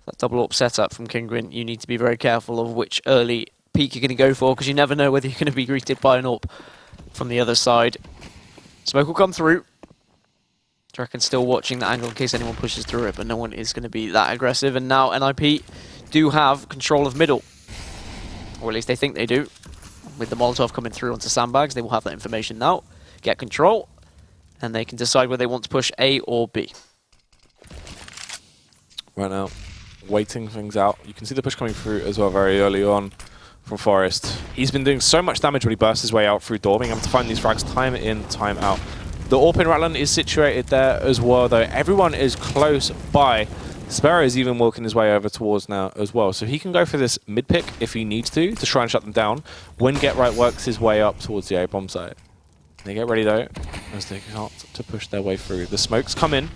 That double AWP setup from Kinguin, you need to be very careful of which early peak you're going to go for, because you never know whether you're going to be greeted by an AWP from the other side. Smoke will come through. Draken's still watching the angle in case anyone pushes through it, but no one is going to be that aggressive. And now NiP do have control of middle. Or at least they think they do. With the Molotov coming through onto sandbags, they will have that information now. Get control, and they can decide whether they want to push A or B. Right now, waiting things out. You can see the push coming through as well very early on from Forest. He's been doing so much damage when he bursts his way out through door, being able to find these frags time in, time out. The AWP in Rattlin is situated there as well, though. Everyone is close by. Sparrow is even walking his way over towards now as well. So he can go for this mid-pick if he needs to try and shut them down when Get Right works his way up towards the A bomb site. They get ready, though, as they start to push their way through. The smokes come in,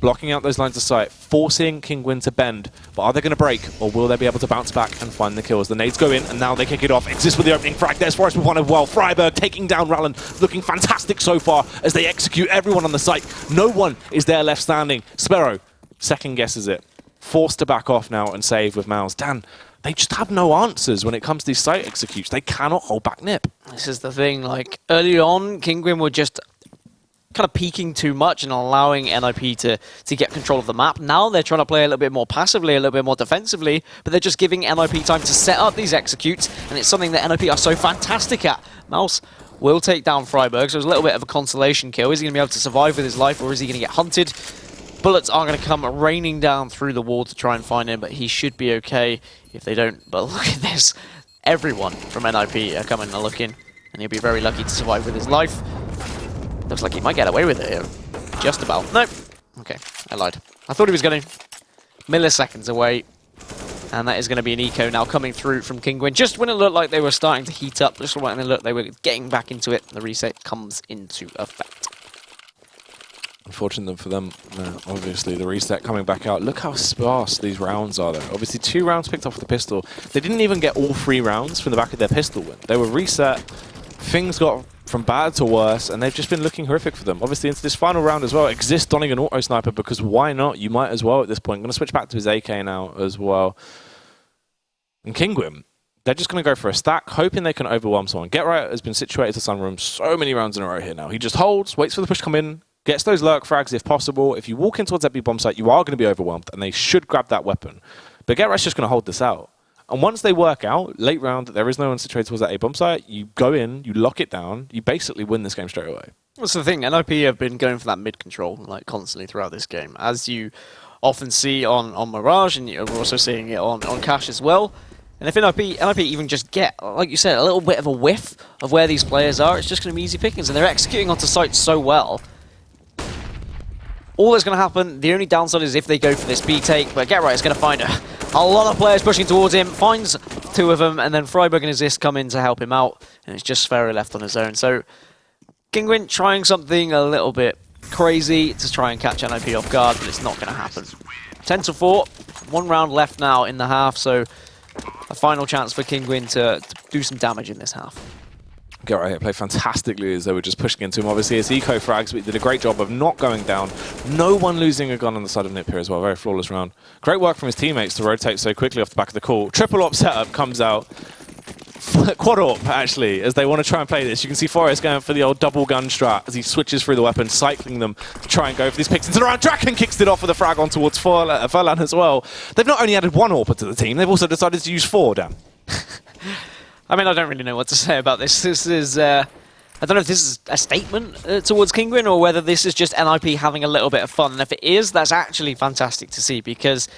blocking out those lines of sight, forcing Kinguin to bend. But are they going to break, or will they be able to bounce back and find the kills? The nades go in, and now they kick it off. Exist with the opening frag. There's Forest with one as well. Freiburg taking down Rattlin, looking fantastic so far as they execute everyone on the site. No one is there left standing. Sparrow second guesses it. Forced to back off now and save with Mouse. Dan, they just have no answers when it comes to these site executes. They cannot hold back NiP. This is the thing, like, early on, Kinguin were just kind of peeking too much and allowing NiP to get control of the map. Now they're trying to play a little bit more passively, a little bit more defensively, but they're just giving NiP time to set up these executes, and it's something that NiP are so fantastic at. Mouse will take down Freiburg, so it's a little bit of a consolation kill. Is he going to be able to survive with his life, or is he going to get hunted? Bullets are going to come raining down through the wall to try and find him, but he should be okay if they don't. But look at this. Everyone from NiP are coming and looking, and he'll be very lucky to survive with his life. Looks like he might get away with it here. Just about. Nope. Okay, I lied. I thought he was going to. Milliseconds away. And that is going to be an eco now coming through from Kinguin. Just when it looked like they were starting to heat up, just when it looked they were getting back into it, the reset comes into effect. Unfortunate for them, obviously, the reset coming back out. Look how sparse these rounds are, though. Obviously, 2 rounds picked off with the pistol. They didn't even get all 3 rounds from the back of their pistol win. They were reset. Things got from bad to worse, and they've just been looking horrific for them. Obviously, into this final round as well, Exist donning an auto-sniper, because why not? You might as well at this point. I'm going to switch back to his AK now as well. And Kinguin, they're just going to go for a stack, hoping they can overwhelm someone. Get Right has been situated to Sunroom so many rounds in a row here now. He just holds, waits for the push to come in, gets those lurk frags if possible. If you walk in towards that B bomb site, you are going to be overwhelmed, and they should grab that weapon. But Get Right's just going to hold this out. And once they work out, late round, that there is no one situated towards that A bomb site, you go in, you lock it down, you basically win this game straight away. That's the thing, NiP have been going for that mid control like constantly throughout this game, as you often see on Mirage, and you're also seeing it on Cash as well. And if NiP even just get, like you said, a little bit of a whiff of where these players are, it's just going to be easy pickings, and they're executing onto site so well. All that's going to happen, the only downside is if they go for this B take, but Get Right is going to find a lot of players pushing towards him, finds 2 of them, and then Freiburg and Exist come in to help him out, and it's just Sparrow left on his own. So Kinguin trying something a little bit crazy to try and catch NiP off guard, but it's not going to happen. 10-4, 1 round left now in the half, so a final chance for Kinguin to do some damage in this half. Get Right here played fantastically as they were just pushing into him. Obviously, it's eco frags, but he did a great job of not going down. No one losing a gun on the side of NiP here as well. Very flawless round. Great work from his teammates to rotate so quickly off the back of the call. Triple AWP setup comes out. Quad AWP, actually, as they want to try and play this. You can see Forrest going for the old double gun strat as he switches through the weapon, cycling them to try and go for these picks into the round. Draken kicks it off with a frag on towards Furlan as well. They've not only added 1 AWPer to the team, they've also decided to use 4, Dan. I mean, I don't really know what to say about this. This is, I don't know if this is a statement towards Kinguin or whether this is just NiP having a little bit of fun. And if it is, that's actually fantastic to see, because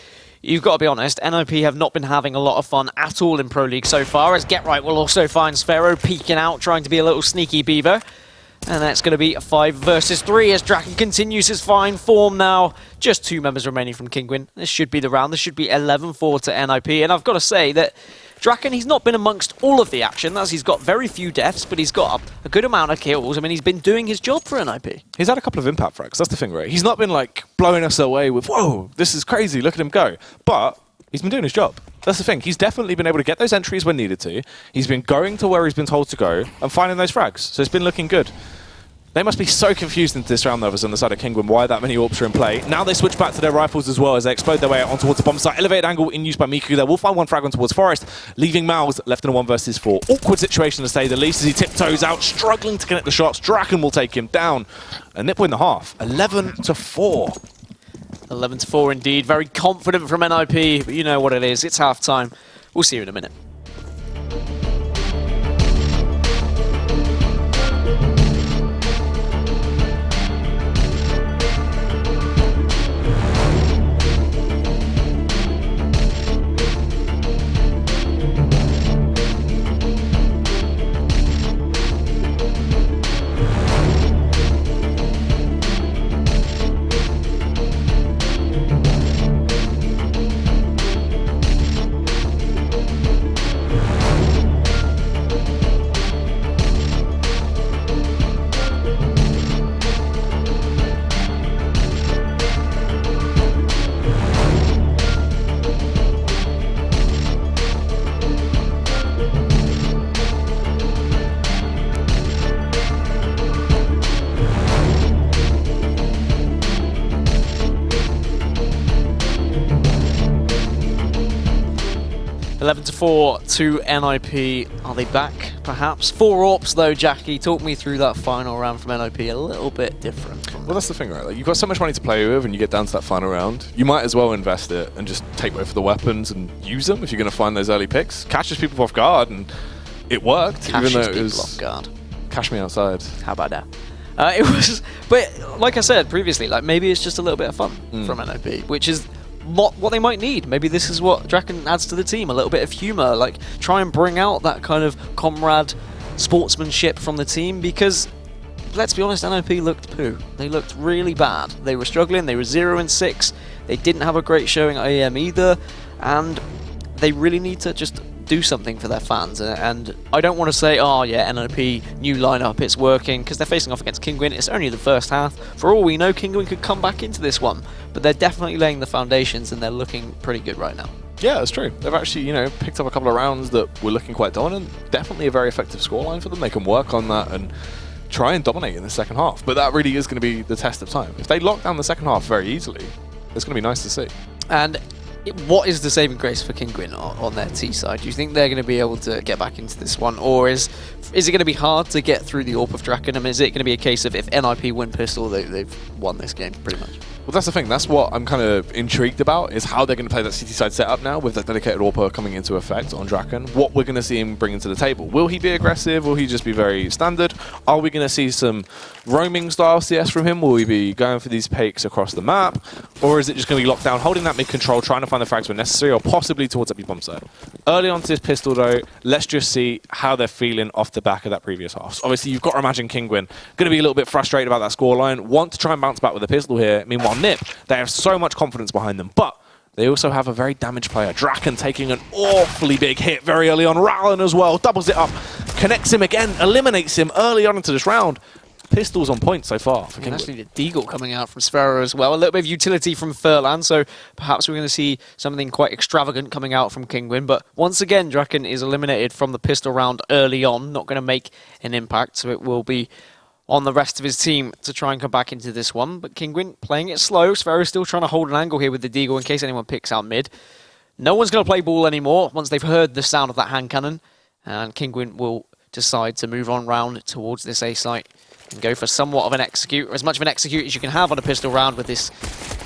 you've got to be honest, NiP have not been having a lot of fun at all in Pro League so far, as Get Right will also find Sparrow peeking out, trying to be a little sneaky beaver. And that's going to be a 5 versus 3 as Draken continues his fine form now. Just 2 members remaining from Kinguin. This should be the round. This should be 11-4 to NiP. And I've got to say that Draken, he's not been amongst all of the action, as he's got very few deaths, but he's got a good amount of kills. I mean, he's been doing his job for NiP. He's had a couple of impact frags, that's the thing, right? He's not been, like, blowing us away with, whoa, this is crazy, look at him go. But he's been doing his job. That's the thing. He's definitely been able to get those entries when needed to. He's been going to where he's been told to go and finding those frags. So it's been looking good. They must be so confused into this round, though, on the side of Kinguin, why that many AWPs are in play. Now they switch back to their rifles as well as they explode their way out on towards the bomb site. Elevated angle in use by Miku there. We'll find one fragment towards Forest, leaving Mouse left in a 1 versus 4. Awkward situation to say the least as he tiptoes out, struggling to connect the shots. Draken will take him down. And NiP win the half, 11-4. 11-4 indeed. Very confident from NiP, but you know what it is. It's half-time. We'll see you in a minute. 11-4 to NiP. Are they back, perhaps? 4 AWPs, though, Jackie. Talk me through that final round from NiP. A little bit different. Well, that's the thing, right? Like, you've got so much money to play with, and you get down to that final round. You might as well invest it and just take both of the weapons and use them if you're going to find those early picks. Catches people off guard, and it worked. Catches even though it people was off guard. Cash me outside. How about that? It was, but like I said previously, like maybe it's just a little bit of fun from NiP, which is what they might need. Maybe this is what Draken adds to the team, a little bit of humour, like try and bring out that kind of comrade sportsmanship from the team, because let's be honest, NiP looked poo. They looked really bad. They were struggling, they were 0-6, they didn't have a great showing at AM either, and they really need to just do something for their fans. And I don't want to say, oh yeah, NiP, new lineup, it's working, because they're facing off against Kinguin. It's only the first half. For all we know, Kinguin could come back into this one, but they're definitely laying the foundations and they're looking pretty good right now. Yeah, that's true. They've actually, picked up a couple of rounds that were looking quite dominant. Definitely a very effective scoreline for them. They can work on that and try and dominate in the second half. But that really is going to be the test of time. If they lock down the second half very easily, it's going to be nice to see. And what is the saving grace for Kinguin on their T side? Do you think they're going to be able to get back into this one, or is it going to be hard to get through the AWP of Draken? I mean, is it going to be a case of if NiP win pistol, they've won this game pretty much? Well, that's the thing. That's what I'm kind of intrigued about, is how they're going to play that CT side setup now with that dedicated AWPer coming into effect on Draken. What we're going to see him bring into the table. Will he be aggressive? Will he just be very standard? Are we going to see some roaming style CS from him? Will he be going for these pakes across the map? Or is it just going to be locked down, holding that mid control, trying to find the frags when necessary, or possibly towards that B bomb side? Early on to this pistol, though, let's just see how they're feeling off the back of that previous half. So obviously, you've got to imagine Kinguin going to be a little bit frustrated about that scoreline, want to try and bounce back with a pistol here. Meanwhile, NiP, they have so much confidence behind them, but they also have a very damaged player. Draken taking an awfully big hit very early on. Rallen as well, doubles it up, connects him again, eliminates him early on into this round. Pistols on point so far for Kinguin. Actually, the Deagle coming out from Sphero as well. A little bit of utility from Furlan, so perhaps we're going to see something quite extravagant coming out from Kinguin. But once again, Draken is eliminated from the pistol round early on, not going to make an impact, so it will be on the rest of his team to try and come back into this one. But Kinguin playing it slow. Sphero still trying to hold an angle here with the Deagle in case anyone picks out mid. No one's going to play ball anymore once they've heard the sound of that hand cannon, and Kinguin will decide to move on round towards this A site and go for somewhat of an execute, or as much of an execute as you can have on a pistol round with this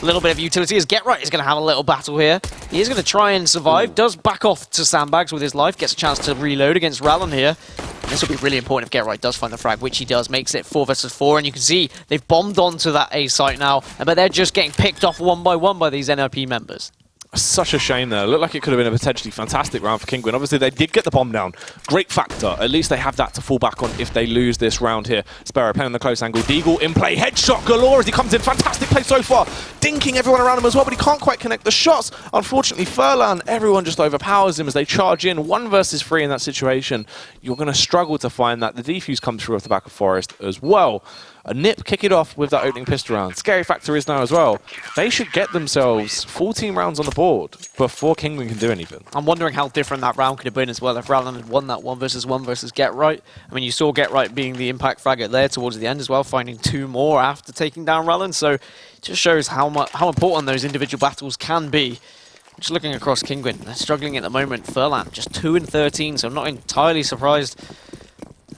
little bit of utility, as Get Right is going to have a little battle here. He is going to try and survive, does back off to sandbags with his life, gets a chance to reload against Rallen here. And this will be really important if Get Right does find the frag, which he does, makes it 4 versus 4, and you can see they've bombed onto that A site now, but they're just getting picked off one by one by these NiP members. Such a shame there. It looked like it could have been a potentially fantastic round for Kinguin. Obviously, they did get the bomb down. Great factor. At least they have that to fall back on if they lose this round here. Sparrow playing on the close angle. Deagle in play. Headshot galore as he comes in. Fantastic play so far. Dinking everyone around him as well, but he can't quite connect the shots. Unfortunately, Furlan, everyone just overpowers him as they charge in. 1 versus 3 in that situation. You're going to struggle to find that. The defuse comes through off the back of Forest as well. A NiP kick it off with that opening pistol round. Scary factor is now as well, they should get themselves 14 rounds on the board before Kinguin can do anything. I'm wondering how different that round could have been as well if Rallen had won that 1v1 versus Get Right. I mean, you saw Get Right being the impact fragger there towards the end as well, finding 2 more after taking down Rallen. So it just shows how important those individual battles can be. Just looking across Kinguin, they're struggling at the moment. Furlan just 2 and 13, so I'm not entirely surprised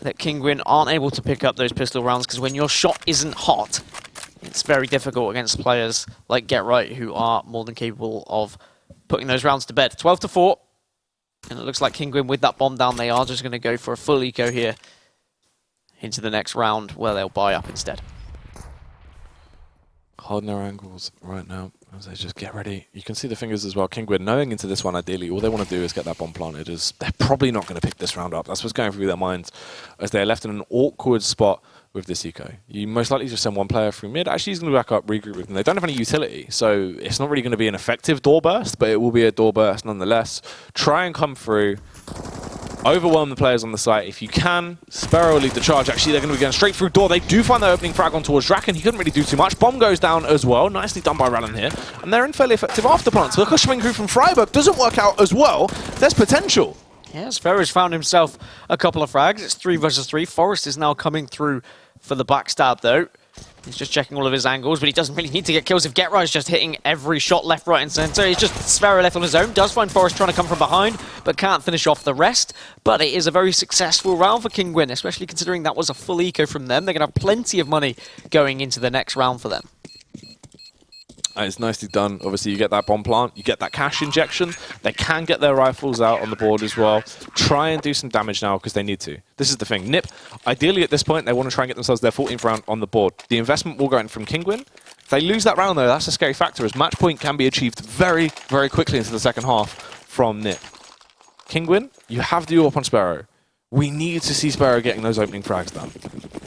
that Kinguin aren't able to pick up those pistol rounds, because when your shot isn't hot, it's very difficult against players like Get Right, who are more than capable of putting those rounds to bed. 12-4, and it looks like Kinguin with that bomb down, they are just going to go for a full eco here into the next round, where they'll buy up instead. Holding their angles right now as they just get ready. You can see the fingers as well. Kinguin knowing into this one, ideally, all they want to do is get that bomb planted. As they're probably not going to pick this round up. That's what's going through their minds as they're left in an awkward spot with this eco. You most likely just send one player through mid. Actually, he's going to back up, regroup with them. They don't have any utility, so it's not really going to be an effective door burst, but it will be a door burst nonetheless. Try and come through. Overwhelm the players on the site if you can. Sparrow will lead the charge. Actually, they're going to be going straight through door. They do find their opening frag on towards Draken. He couldn't really do too much. Bomb goes down as well. Nicely done by Rallen here. And they're in fairly effective afterplants. So the cushioning crew from Freiburg doesn't work out as well. There's potential. Yes, Ferrer's found himself a couple of frags. It's 3 versus 3. Forrest is now coming through for the backstab, though. He's just checking all of his angles, but he doesn't really need to get kills if Get Right is just hitting every shot left, right, and center. He's just Sparrow left on his own. Does find Forrest trying to come from behind, but can't finish off the rest. But it is a very successful round for Kinguin, especially considering that was a full eco from them. They're going to have plenty of money going into the next round for them. It's nicely done. Obviously, you get that bomb plant, you get that cash injection. They can get their rifles out on the board as well. Try and do some damage now because they need to. This is the thing. NiP, ideally at this point, they want to try and get themselves their 14th round on the board. The investment will go in from Kinguin. If they lose that round, though, that's a scary factor, as match point can be achieved very, very quickly into the second half from NiP. Kinguin, you have the AWP on Sparrow. We need to see Sparrow getting those opening frags done.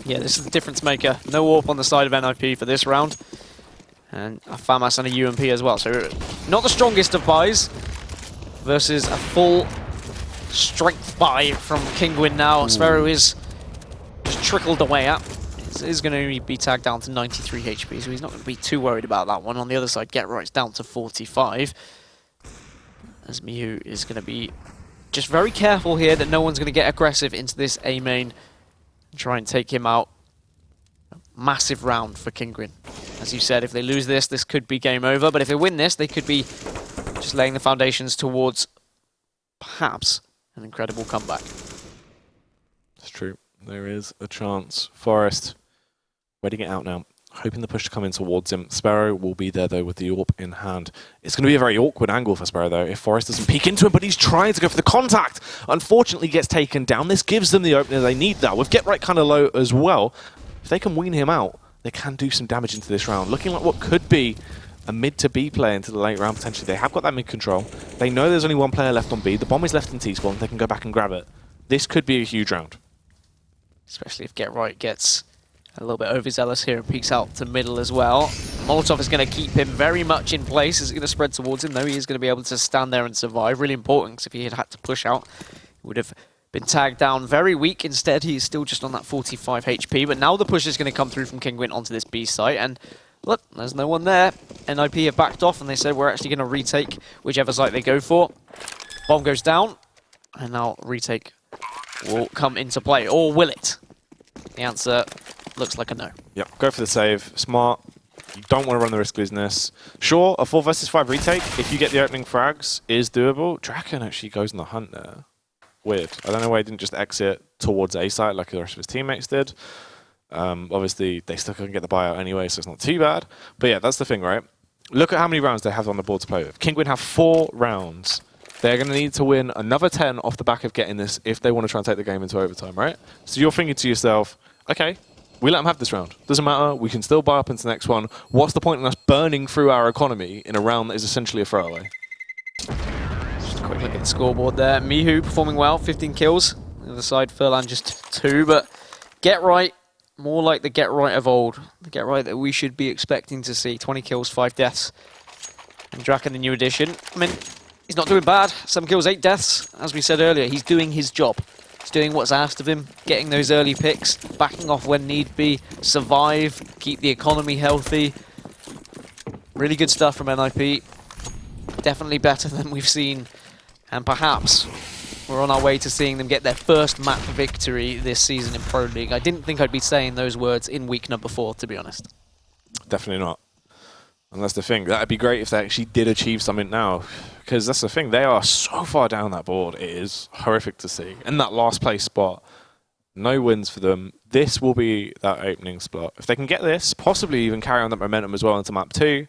Yeah, this is the difference maker. No AWP on the side of NiP for this round. And a FAMAS and a UMP as well. So not the strongest of buys versus a full strength buy from Kinguin now. Sparrow is just trickled away at. He's going to be tagged down to 93 HP, so he's not going to be too worried about that one. On the other side, Get Right's down to 45. As Mihu is going to be just very careful here that no one's going to get aggressive into this A main and try and take him out. Massive round for Kinguin. As you said, if they lose this, this could be game over. But if they win this, they could be just laying the foundations towards perhaps an incredible comeback. It's true. There is a chance. Forrest waiting it out now, hoping the push to come in towards him. Sparrow will be there, though, with the AWP in hand. It's going to be a very awkward angle for Sparrow, though, if Forrest doesn't peek into him, but he's trying to go for the contact. Unfortunately, gets taken down. This gives them the opener they need now. With Get Right kind of low as well. If they can wean him out, they can do some damage into this round. Looking like what could be a mid to B play into the late round, potentially. They have got that mid control. They know there's only one player left on B. The bomb is left in T-spawn. They can go back and grab it. This could be a huge round. Especially if Get Right gets a little bit overzealous here and peeks out to middle as well. Molotov is going to keep him very much in place. Is going to spread towards him, though he is going to be able to stand there and survive. Really important, because if he had to push out, he would have been tagged down very weak. Instead, he's still just on that 45 HP. But now the push is going to come through from Kinguin onto this B site. And look, there's no one there. NiP have backed off and they said we're actually going to retake whichever site they go for. Bomb goes down. And now retake will come into play. Or will it? The answer looks like a no. Yep, go for the save. Smart. You don't want to run the risk of losing this. Sure, a 4 versus 5 retake, if you get the opening frags, is doable. Draken actually goes on the hunt there. Weird. I don't know why he didn't just exit towards A site like the rest of his teammates did. Obviously, they still couldn't get the buyout anyway, so it's not too bad. But yeah, that's the thing, right? Look at how many rounds they have on the board to play with. Kinguin have 4 rounds. They're going to need to win another 10 off the back of getting this if they want to try and take the game into overtime, right? So you're thinking to yourself, okay, we let them have this round. Doesn't matter. We can still buy up into the next one. What's the point in us burning through our economy in a round that is essentially a throwaway? Just a quick look at the scoreboard there. Mihu performing well, 15 kills. On the other side, Furlan just 2. But Get Right, more like the Get Right of old. The Get Right that we should be expecting to see. 20 kills, 5 deaths. And Draken, the new addition. I mean, he's not doing bad. 7 kills, 8 deaths. As we said earlier, he's doing his job. He's doing what's asked of him, getting those early picks, backing off when need be, survive, keep the economy healthy. Really good stuff from NiP. Definitely better than we've seen, and perhaps we're on our way to seeing them get their first map victory this season in Pro League. I didn't think I'd be saying those words in week number 4, to be honest. Definitely not. And that's the thing. That'd be great if they actually did achieve something now. Because that's the thing. They are so far down that board. It is horrific to see. And that last place spot, no wins for them. This will be that opening spot. If they can get this, possibly even carry on that momentum as well into map 2,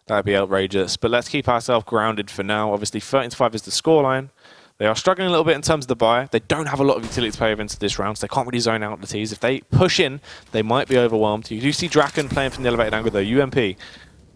that'd be outrageous. But let's keep ourselves grounded for now. Obviously, 13-5 is the scoreline. They are struggling a little bit in terms of the buy. They don't have a lot of utility to play into this round, so they can't really zone out the T's. If they push in, they might be overwhelmed. You do see Draken playing from the elevated angle though, UMP.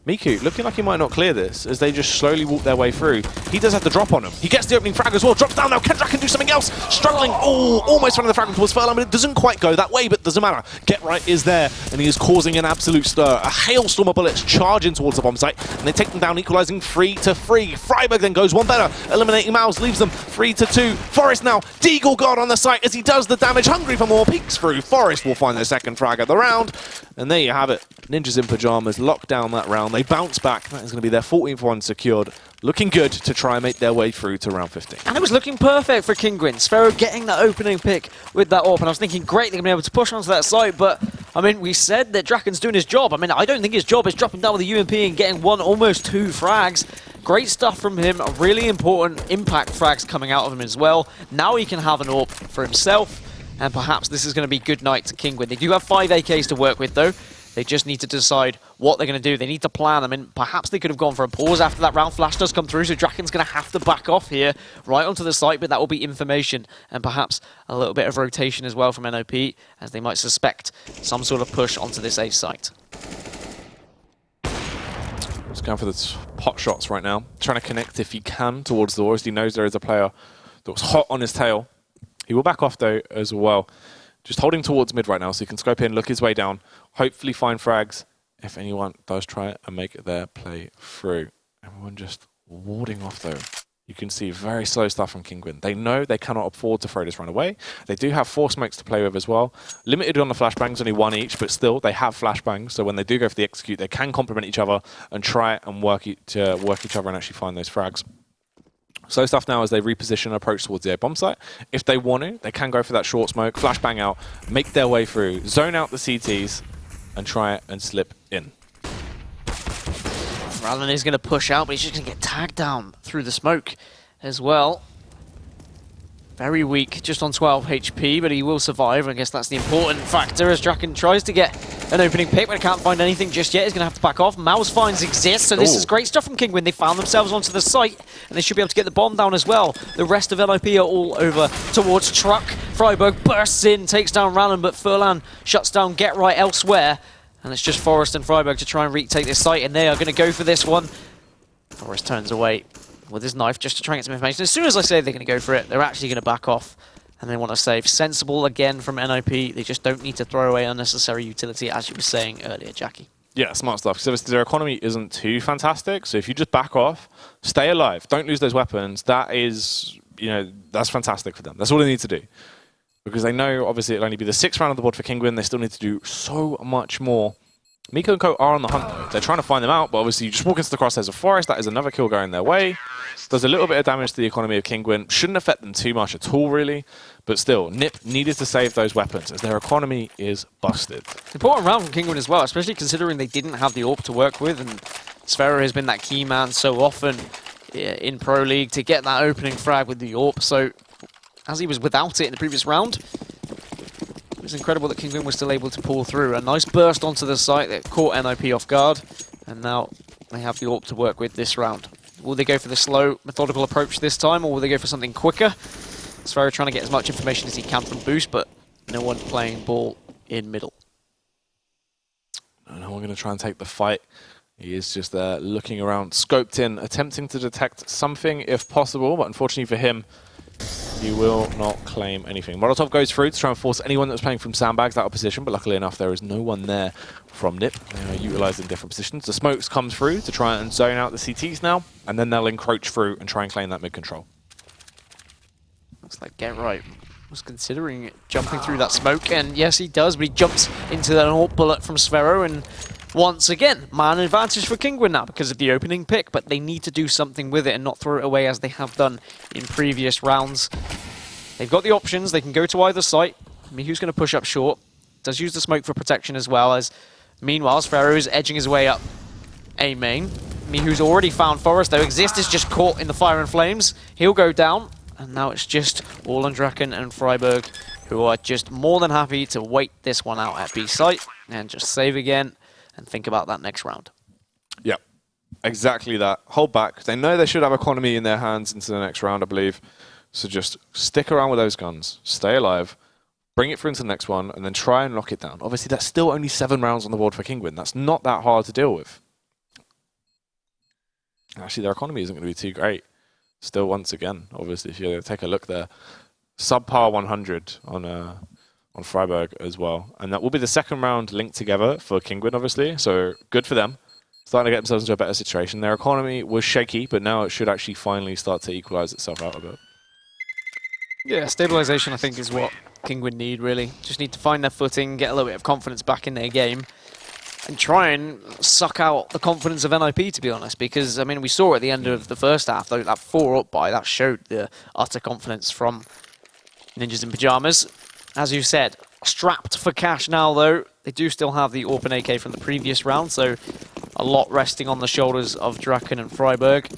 Miku looking like he might not clear this as they just slowly walk their way through. He does have the drop on him. He gets the opening frag as well. Drops down now. Can Draken do something else? Struggling. Oh, almost running the fragment towards Furlan, but it doesn't quite go that way, but it doesn't matter. Get Right is there, and he is causing an absolute stir. A hailstorm of bullets charging towards the bomb site, and they take them down, equalizing 3-3. Freiburg then goes one better, eliminating Mouse, leaves them 3-2. Forest now, Deagle God on the site as he does the damage, hungry for more, peeks through. Forest will find their second frag of the round, and there you have it. Ninjas in Pajamas lock down that round. They bounce back. That is going to be their 14th one secured. Looking good to try and make their way through to round 15. And it was looking perfect for Kinguin. Sphero getting that opening pick with that AWP. And I was thinking, great, they're going to be able to push onto that site. But, I mean, we said that Draken's doing his job. I mean, I don't think his job is dropping down with the UMP and getting almost two frags. Great stuff from him. Really important impact frags coming out of him as well. Now he can have an AWP for himself. And perhaps this is going to be good night to Kinguin. They do have 5 AKs to work with, though. They just need to decide what they're going to do. They need to plan. I mean, perhaps they could have gone for a pause after that round. Flash does come through, so Draken's going to have to back off here right onto the site, but that will be information and perhaps a little bit of rotation as well from NiP, as they might suspect some sort of push onto this A site. Just going for the pot shots right now. Trying to connect if he can towards the doors. He knows there is a player that was hot on his tail. He will back off, though, as well. Just holding towards mid right now, so he can scope in, look his way down, hopefully find frags if anyone does try it and make their play through. Everyone just warding off, though. You can see very slow stuff from Kinguin. They know they cannot afford to throw this run away. They do have 4 smokes to play with as well. Limited on the flashbangs, only 1 each, but still they have flashbangs. So when they do go for the execute, they can complement each other and try and work each other and actually find those frags. Slow stuff now as they reposition and approach towards the A bomb site. If they want to, they can go for that short smoke, flashbang out, make their way through, zone out the CTs, and try and slip in. Rallen is going to push out, but he's just going to get tagged down through the smoke as well. Very weak, just on 12 HP, but he will survive. I guess that's the important factor as Draken tries to get an opening pick, but can't find anything just yet. He's going to have to back off. Mouse finds exist, so this is great stuff from Kinguin. They found themselves onto the site, and they should be able to get the bomb down as well. The rest of NiP are all over towards Truck. Freiburg bursts in, takes down Rallen, but Furlan shuts down Get Right elsewhere. And it's just Forest and Freiburg to try and retake this site, and they are going to go for this one. Forest turns away with his knife just to try and get some information. As soon as I say they're going to go for it, they're actually going to back off, and they want to save. Sensible again from NiP. They just don't need to throw away unnecessary utility, as you were saying earlier, Jackie. Yeah, smart stuff. Because their economy isn't too fantastic, so if you just back off, stay alive, don't lose those weapons, that is, that's fantastic for them. That's all they need to do. Because they know, obviously, it'll only be the 6th round of the board for Kinguin. They still need to do so much more. Miko and Co are on the hunt, though. They're trying to find them out, but obviously you just walk into the crosshairs of Forest. That is another kill going their way. Does a little bit of damage to the economy of Kinguin. Shouldn't affect them too much at all, really. But still, NiP needed to save those weapons, as their economy is busted. Important round from Kinguin as well, especially considering they didn't have the AWP to work with, and Sphero has been that key man so often in Pro League to get that opening frag with the AWP. So, as he was without it in the previous round, it was incredible that Kinguin was still able to pull through. A nice burst onto the site that caught NiP off guard, and now they have the AWP to work with this round. Will they go for the slow, methodical approach this time, or will they go for something quicker? Sphero trying to get as much information as he can from Boost, but no one playing ball in middle. No one going to try and take the fight. He is just there looking around, scoped in, attempting to detect something if possible, but unfortunately for him, he will not claim anything. Molotov goes through to try and force anyone that was playing from sandbags out of position, but luckily enough, there is no one there from NiP. They are utilised in different positions. The smokes come through to try and zone out the CTs now, and then they'll encroach through and try and claim that mid-control. Looks like Get Right was considering jumping through that smoke, and yes, he does, but he jumps into an AWP bullet from Sphero, and once again, man advantage for Kinguin now because of the opening pick, but they need to do something with it and not throw it away as they have done in previous rounds. They've got the options, they can go to either site. Mihu's going to push up short, does use the smoke for protection as well, as meanwhile, Sphero is edging his way up A main. Mihu's already found Forest, though. Exist is just caught in the fire and flames. He'll go down, and now it's just all on Draken and Freiburg, who are just more than happy to wait this one out at B site and just save again and think about that next round. Yep, exactly that. Hold back. They know they should have economy in their hands into the next round, I believe. So just stick around with those guns, stay alive, bring it through into the next one, and then try and lock it down. Obviously, that's still only 7 rounds on the board for Kinguin. That's not that hard to deal with. Actually, their economy isn't going to be too great. Still, once again, obviously, if you take a look there, subpar 100 on Freiburg as well. And that will be the second round linked together for Kinguin, obviously. So good for them. Starting to get themselves into a better situation. Their economy was shaky, but now it should actually finally start to equalize itself out a bit. Yeah, stabilization, I think, is what Kinguin need, really. Just need to find their footing, get a little bit of confidence back in their game, and try and suck out the confidence of NiP, to be honest. Because, I mean, we saw at the end of the first half, though, that 4-up buy, that showed the utter confidence from Ninjas in Pyjamas. As you said, strapped for cash now, though. They do still have the AWP and AK from the previous round, so a lot resting on the shoulders of Draken and Freiburg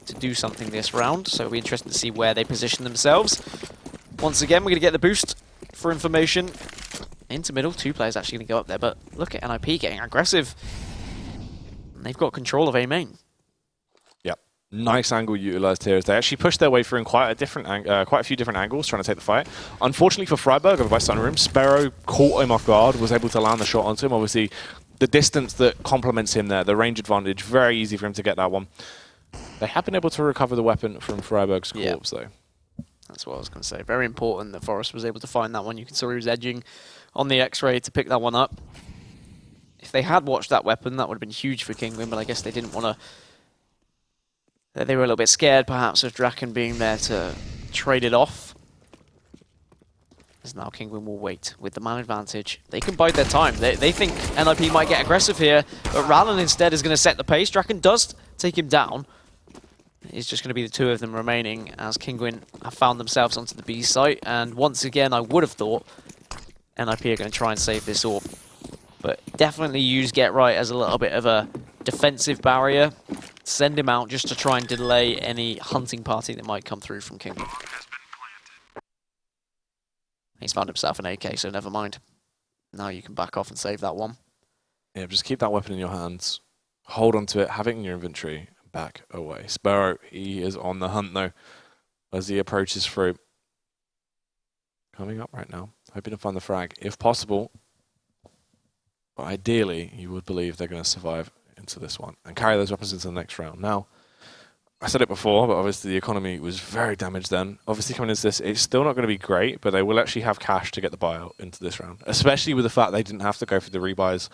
to do something this round. So it'll be interesting to see where they position themselves. Once again, we're going to get the boost for information. Into middle, 2 players actually going to go up there, but look at NiP getting aggressive. And they've got control of A main. Nice angle utilized here as they actually pushed their way through in quite a few different angles trying to take the fight. Unfortunately for Freiburg over by Sunroom, Sphero caught him off guard, was able to land the shot onto him. Obviously, the distance that complements him there, the range advantage, very easy for him to get that one. They have been able to recover the weapon from Freiburg's corpse, though. That's what I was going to say. Very important that Forest was able to find that one. You can see he was edging on the X-ray to pick that one up. If they had watched that weapon, that would have been huge for Kinguin, but I guess they didn't want to... They were a little bit scared, perhaps, of Draken being there to trade it off. As now Kinguin will wait with the man advantage. They can bide their time. They think NiP might get aggressive here, but Rallen instead is going to set the pace. Draken does take him down. It's just going to be the 2 of them remaining as Kinguin have found themselves onto the B site. And once again, I would have thought NiP are going to try and save this AWP. But definitely use Get Right as a little bit of a defensive barrier. Send him out just to try and delay any hunting party that might come through from Kinguin. He's found himself an AK, so never mind. Now you can back off and save that one. Yeah, just keep that weapon in your hands. Hold on to it, have it in your inventory, back away. Sphero, he is on the hunt though, as he approaches through. Coming up right now, hoping to find the frag, if possible. But ideally, you would believe they're going to survive into this one and carry those weapons into the next round. Now, I said it before, but obviously the economy was very damaged then. Obviously coming into this, it's still not going to be great, but they will actually have cash to get the buyout into this round, especially with the fact they didn't have to go for the rebuys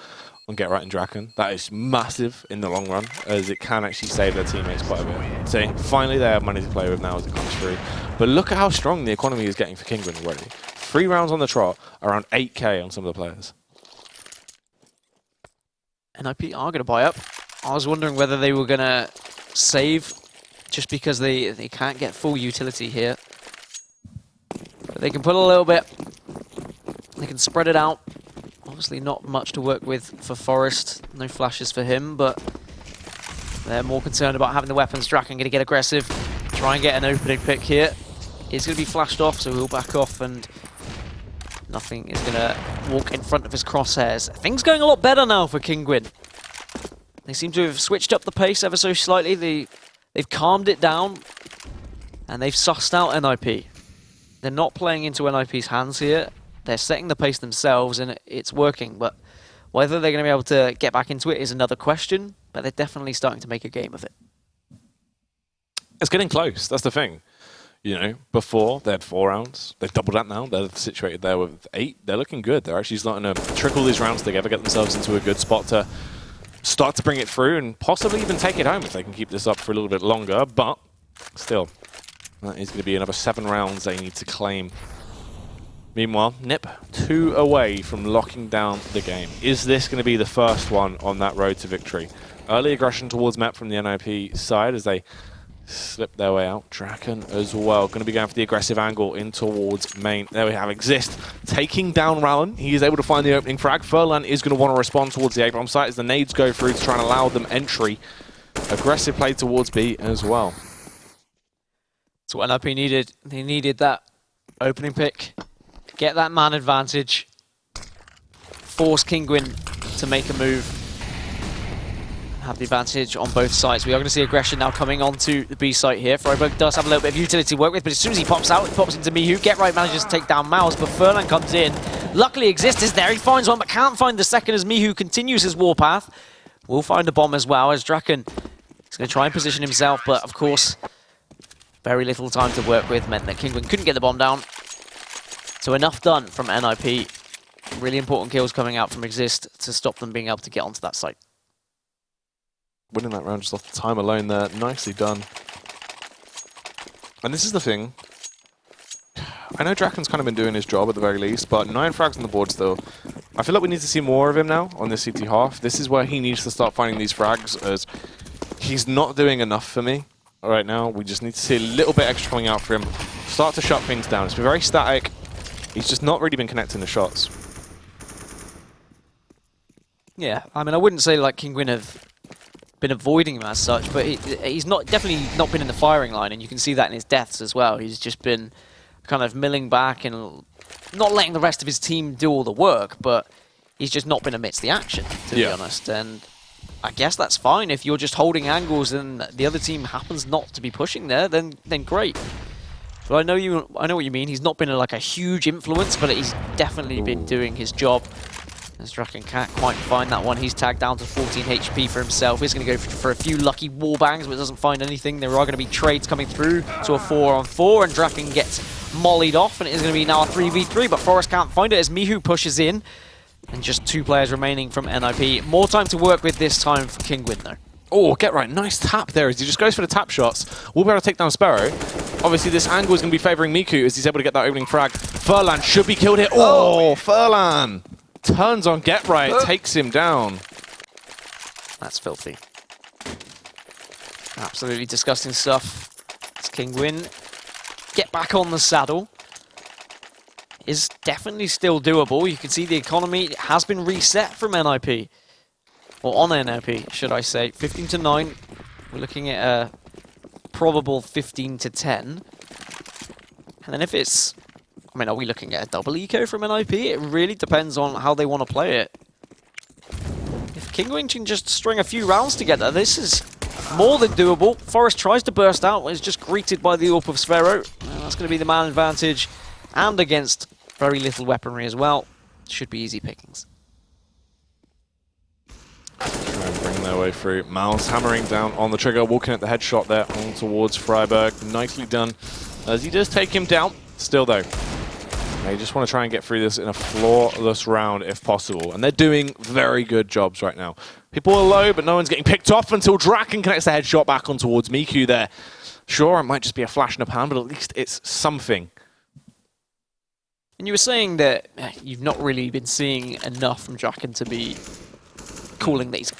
on Get Right and Draken. That is massive in the long run, as it can actually save their teammates quite a bit. So finally they have money to play with now as it comes through. But look at how strong the economy is getting for Kinguin already. 3 rounds on the trot, around 8k on some of the players. NiP are going to buy up. I was wondering whether they were going to save just because they can't get full utility here. But they can put a little bit. They can spread it out. Obviously not much to work with for Forest. No flashes for him, but they're more concerned about having the weapons. Draken going to get aggressive. Try and get an opening pick here. It's going to be flashed off, so he'll back off and nothing is going to walk in front of his crosshairs. Things going a lot better now for Kinguin. They seem to have switched up the pace ever so slightly. They've calmed it down, and they've sussed out NiP. They're not playing into NiP's hands here. They're setting the pace themselves, and it's working. But whether they're going to be able to get back into it is another question, but they're definitely starting to make a game of it. It's getting close, that's the thing. You know, before they had 4 rounds. They've doubled that now. They're situated there with 8. They're looking good. They're actually starting to trickle these rounds together, get themselves into a good spot to start to bring it through and possibly even take it home if they can keep this up for a little bit longer. But still, that is going to be another 7 rounds they need to claim Meanwhile, NiP 2 away from locking down the game. Is this going to be the first one on that road to victory? Early aggression towards map from the NiP side as they slip their way out. Draken as well, going to be going for the aggressive angle in towards main. There we have Exist taking down Rallen. He is able to find the opening frag. Furlan is going to want to respond towards the A-bomb site as the nades go through to try and allow them entry. Aggressive play towards B as well. That's what NiP needed. They needed that opening pick. Get that man advantage. Force Kinguin to make a move. Have the advantage on both sides. We are going to see aggression now coming onto the B site here. Freiburg does have a little bit of utility to work with, but as soon as he pops out, he pops into miHu. Get Right manages to take down Mouse, but Furlan comes in. Luckily, Exist is there. He finds one, but can't find the second as miHu continues his warpath. Will find a bomb as well as Draken is going to try and position himself, but of course, very little time to work with meant that Kinguin couldn't get the bomb down. So enough done from NiP. Really important kills coming out from Exist to stop them being able to get onto that site. Winning that round just off the time alone there. Nicely done. And this is the thing. I know Draken's kind of been doing his job at the very least, but 9 frags on the board still. I feel like we need to see more of him now on this CT half. This is where he needs to start finding these frags, as he's not doing enough for me right now. We just need to see a little bit extra coming out for him. Start to shut things down. It's been very static. He's just not really been connecting the shots. Yeah, I mean, I wouldn't say like Kinguin have been avoiding him as such, but he's definitely not been in the firing line, and you can see that in his deaths as well. He's just been kind of milling back and not letting the rest of his team do all the work, but he's just not been amidst the action, to be honest. And I guess that's fine. If you're just holding angles and the other team happens not to be pushing there, then great. But I know what you mean. He's not been like a huge influence, but he's definitely been doing his job. As Draken can't quite find that one. He's tagged down to 14 HP for himself. He's going to go for a few lucky wall bangs, but doesn't find anything. There are going to be trades coming through to a 4-on-4, and Draken gets mollied off, and it is going to be now a 3v3, but Forrest can't find it as miHu pushes in. And just 2 players remaining from NiP. More time to work with this time for Kinguin, though. Oh, Get Right. Nice tap there as he just goes for the tap shots. We'll be able to take down Sparrow. Obviously, this angle is going to be favouring Miku as he's able to get that opening frag. Furlan should be killed here. Oh, Furlan turns on Get Right, takes him down. That's filthy. Absolutely disgusting stuff. It's Kinguin. Get back on the saddle. Is definitely still doable. You can see the economy has been reset from NiP. Or on NiP, should I say. 15 to 9. We're looking at a probable 15 to 10. And then if it's... I mean, are we looking at a double eco from NiP? It really depends on how they want to play it. If Kinguin can just string a few rounds together, this is more than doable. Forrest tries to burst out, is just greeted by the AWP of Sphero. That's going to be the man advantage. And against very little weaponry as well. Should be easy pickings. Try and bring their way through. Mouse hammering down on the trigger, walking at the headshot there on towards Freiburg. Nicely done as he does take him down. Still though, they just want to try and get through this in a flawless round if possible. And they're doing very good jobs right now. People are low, but no one's getting picked off until Draken connects the headshot back on towards miHu there. Sure, it might just be a flash in the pan, but at least it's something. And you were saying that you've not really been seeing enough from Draken to be calling that he's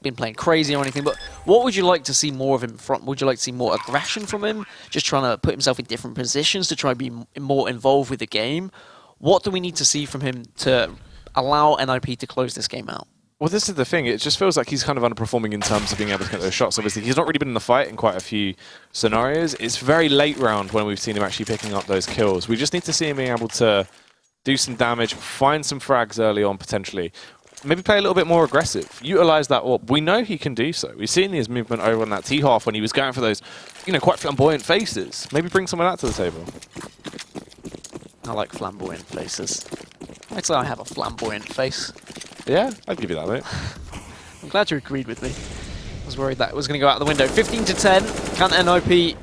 been playing crazy or anything, but what would you like to see more of him from? Would you like to see more aggression from him? Just trying to put himself in different positions to try and be more involved with the game? What do we need to see from him to allow NiP to close this game out? Well, this is the thing. It just feels like he's kind of underperforming in terms of being able to get those shots. Obviously, he's not really been in the fight in quite a few scenarios. It's very late round when we've seen him actually picking up those kills. We just need to see him being able to do some damage, find some frags early on potentially. Maybe play a little bit more aggressive. Utilize that AWP. We know he can do so. We've seen his movement over on that T-half when he was going for those, quite flamboyant faces. Maybe bring some of that to the table. I like flamboyant faces. Actually, I have a flamboyant face. Yeah, I'd give you that, mate. I'm glad you agreed with me. I was worried that it was going to go out the window. 15 to 10. Can NiP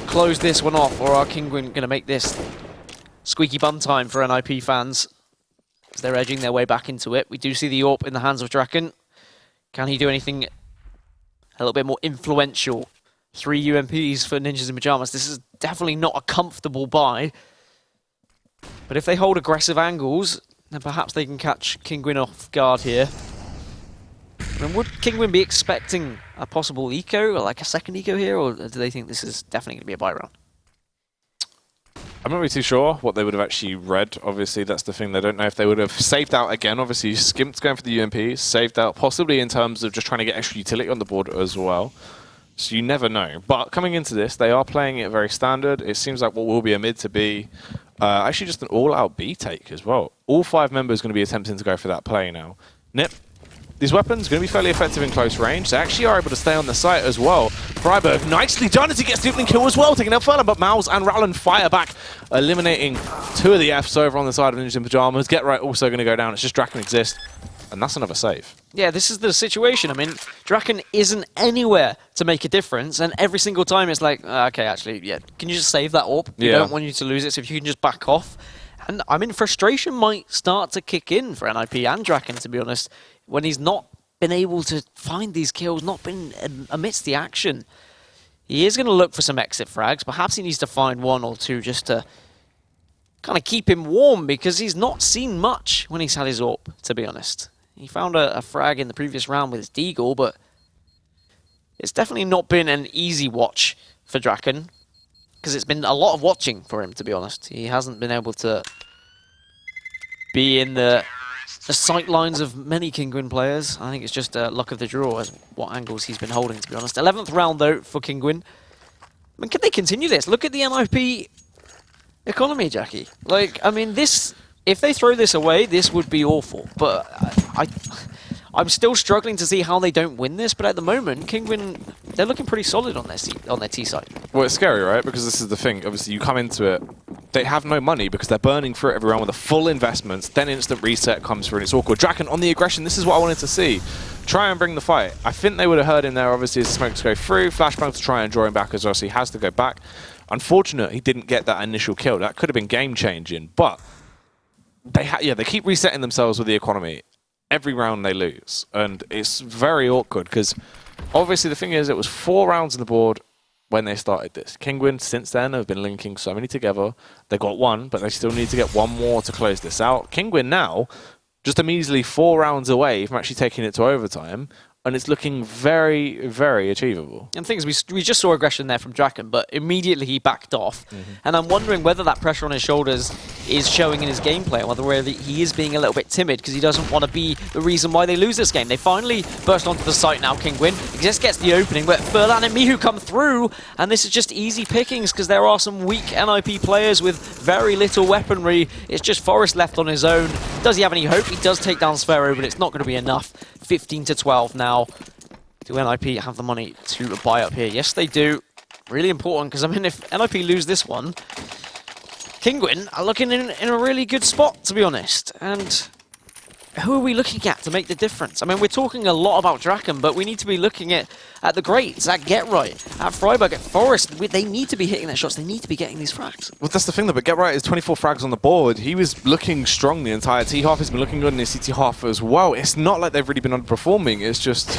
close this one off, or are Kinguin going to make this squeaky bum time for NiP fans? As they're edging their way back into it. We do see the AWP in the hands of Draken. Can he do anything a little bit more influential? 3 UMPs for Ninjas in Pyjamas. This is definitely not a comfortable buy. But if they hold aggressive angles, then perhaps they can catch Kinguin off guard here. And would Kinguin be expecting a possible eco, or like a second eco here, or do they think this is definitely going to be a buy round? I'm not really too sure what they would have actually read. Obviously, that's the thing. They don't know if they would have saved out again. Obviously, skimped going for the UMP, saved out possibly in terms of just trying to get extra utility on the board as well. So you never know. But coming into this, they are playing it very standard. It seems like what will be a mid to be actually just an all-out B take as well. All 5 members going to be attempting to go for that play now. NiP. These weapons going to be fairly effective in close range. They actually are able to stay on the site as well. Freiburg nicely done as he gets the opening kill as well, taking out Furlan, but Mouse and Rowland fire back, eliminating 2 of the Fs over on the side of Ninjas in Pyjamas. Get Right also going to go down. It's just Draken exist, and that's another save. Yeah, this is the situation. I mean, Draken isn't anywhere to make a difference, and every single time it's like, okay, actually, yeah, can you just save that AWP? We don't want you to lose it, so if you can just back off. And I mean, frustration might start to kick in for NiP and Draken, to be honest, when he's not been able to find these kills, not been amidst the action. He is going to look for some exit frags. Perhaps he needs to find 1 or 2 just to kind of keep him warm, because he's not seen much when he's had his AWP, to be honest. He found a frag in the previous round with his Deagle, but it's definitely not been an easy watch for Draken, because it's been a lot of watching for him, to be honest. He hasn't been able to be in the sight lines of many Kinguin players. I think it's just luck of the draw as what angles he's been holding, to be honest. 11th round, though, for Kinguin. I mean, can they continue this? Look at the NiP economy, Jackie. Like, I mean, this... If they throw this away, this would be awful. But I'm still struggling to see how they don't win this. But at the moment, Kinguin, they're looking pretty solid on their T side. Well, it's scary, right? Because this is the thing. Obviously, you come into it, they have no money because they're burning through it every round with a full investment. Then instant reset comes through and it's awkward. Draken on the aggression. This is what I wanted to see. Try and bring the fight. I think they would have heard him there, obviously, as the smokes go through. Flashbang to try and draw him back as well, so he has to go back. Unfortunate, he didn't get that initial kill. That could have been game-changing, but they keep resetting themselves with the economy. Every round they lose, and it's very awkward because obviously the thing is it was 4 rounds on the board when they started this. Kinguin since then have been linking so many together. They got 1, but they still need to get 1 more to close this out. Kinguin now just immediately 4 rounds away from actually taking it to overtime, and it's looking very, very achievable. And the thing is, we just saw aggression there from Draken, but immediately he backed off. And I'm wondering whether that pressure on his shoulders is showing in his gameplay, or whether he is being a little bit timid because he doesn't want to be the reason why they lose this game. They finally burst onto the site now, Kinguin. Just gets the opening, but Furlan and Mihu come through, and this is just easy pickings because there are some weak NiP players with very little weaponry. It's just Forest left on his own. Does he have any hope? He does take down Sphero, but it's not going to be enough. 15 to 12 now. Do NiP have the money to buy up here? Yes, they do. Really important, because I mean, if NiP lose this one, Kinguin are looking in a really good spot, to be honest. And who are we looking at to make the difference? I mean, we're talking a lot about Draken, but we need to be looking at the greats, at Get Right, at Freiburg, at Forest. They need to be hitting their shots. They need to be getting these frags. Well, that's the thing, though. But Get Right is 24 frags on the board. He was looking strong the entire T half. He's been looking good in his CT half as well. It's not like they've really been underperforming. It's just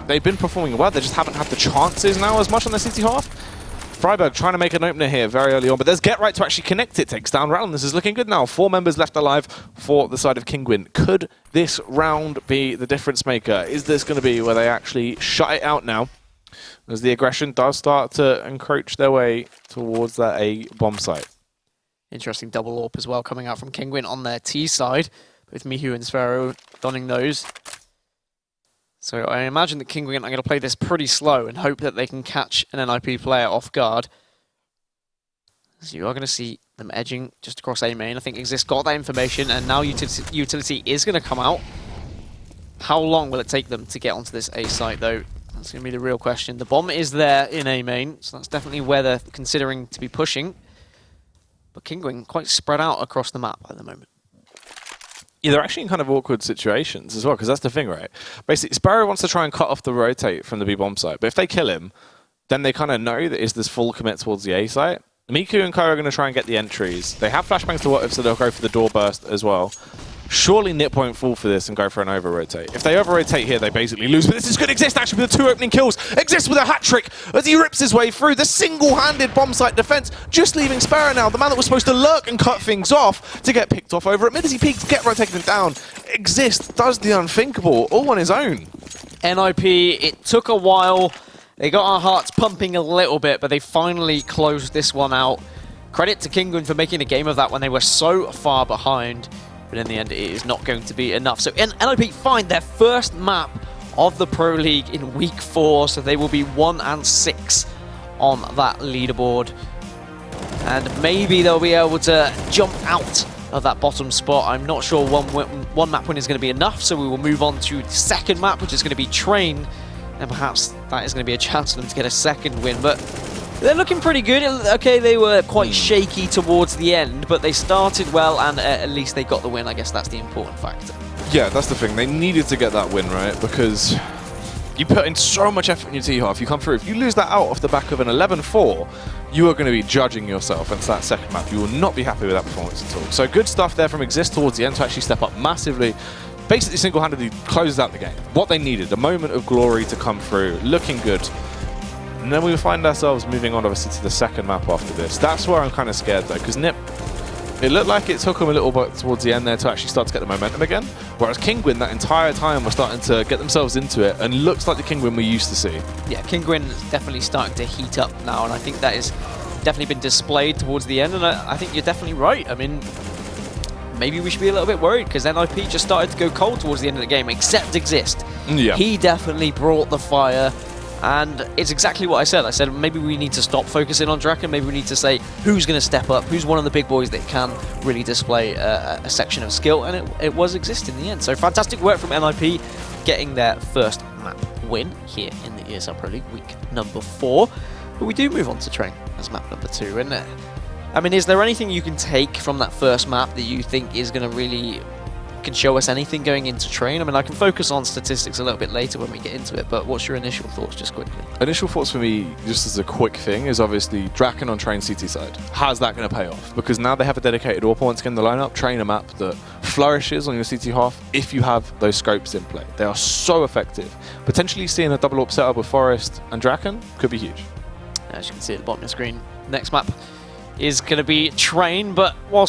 they've been performing well. They just haven't had the chances now as much on their CT half. Freiburg trying to make an opener here very early on, but there's Get Right to actually connect it. Takes down Rowland. This is looking good now. 4 members left alive for the side of Kinguin. Could this round be the difference maker? Is this going to be where they actually shut it out now? As the aggression does start to encroach their way towards that A bomb site. Interesting double AWP as well coming out from Kinguin on their T side, with Mihu and Sphero donning those. So I imagine that Kinguin are going to play this pretty slow and hope that they can catch an NiP player off guard. So you are going to see them edging just across A main. I think Exist got that information, and now utility is going to come out. How long will it take them to get onto this A site, though? That's going to be the real question. The bomb is there in A main, so that's definitely where they're considering to be pushing. But Kinguin quite spread out across the map at the moment. Yeah, they're actually in kind of awkward situations as well, because that's the thing, right? Basically, Sparrow wants to try and cut off the rotate from the B-bomb site, but if they kill him, then they kind of know that is this full commit towards the A site. Miku and Kai are going to try and get the entries. They have flashbangs to work with, so they'll go for the door burst as well. Surely NiP won't fall for this and go for an over-rotate. If they over-rotate here, they basically lose. But this is good. Exist actually with the 2 opening kills. Exist with a hat-trick as he rips his way through the single-handed bomb site defense, just leaving Sparrow now, the man that was supposed to lurk and cut things off, to get picked off over at mid as he peeks, get right taking him down. Exist does the unthinkable, all on his own. NiP, it took a while. They got our hearts pumping a little bit, but they finally closed this one out. Credit to Kinguin for making a game of that when they were so far behind. But in the end, it is not going to be enough. So NiP find their first map of the Pro League in week 4. So they will be 1 and 6 on that leaderboard. And maybe they'll be able to jump out of that bottom spot. I'm not sure one map win is going to be enough. So we will move on to the second map, which is going to be Train. And perhaps that is going to be a chance for them to get a second win. But they're looking pretty good. Okay, they were quite shaky towards the end, but they started well, and at least they got the win. I guess that's the important factor. Yeah, that's the thing. They needed to get that win, right? Because you put in so much effort in your T-half. You come through. If you lose that out off the back of an 11-4, you are going to be judging yourself into that second map. You will not be happy with that performance at all. So good stuff there from Exist towards the end to actually step up massively. Basically, single-handedly closes out the game. What they needed, a moment of glory to come through, looking good. And then we find ourselves moving on, obviously, to the second map after this. That's where I'm kind of scared, though, because NiP, it looked like it took them a little bit towards the end there to actually start to get the momentum again, whereas Kinguin, that entire time, were starting to get themselves into it, and looks like the Kinguin we used to see. Yeah, Kinguin is definitely starting to heat up now, and I think that has definitely been displayed towards the end, and I think you're definitely right. I mean, maybe we should be a little bit worried, because NiP just started to go cold towards the end of the game, except Exist. Yeah. He definitely brought the fire. And it's exactly what I said. I said maybe we need to stop focusing on Draken. Maybe we need to say who's going to step up, who's one of the big boys that can really display a section of skill. And it was Exist in the end. So fantastic work from NiP getting their first map win here in the ESL Pro League week number 4. But we do move on to Train as map number 2. And I mean, is there anything you can take from that first map that you think is going to really can show us anything going into Train? I mean, I can focus on statistics a little bit later when we get into it, but what's your initial thoughts, just quickly? Initial thoughts for me, just as a quick thing, is obviously Draken on Train CT side. How's that going to pay off? Because now they have a dedicated AWP once again in the lineup. Train a map that flourishes on your CT half if you have those scopes in play. They are so effective. Potentially seeing a double AWP setup with Forest and Draken could be huge. As you can see at the bottom of the screen, next map is going to be Train, but whilst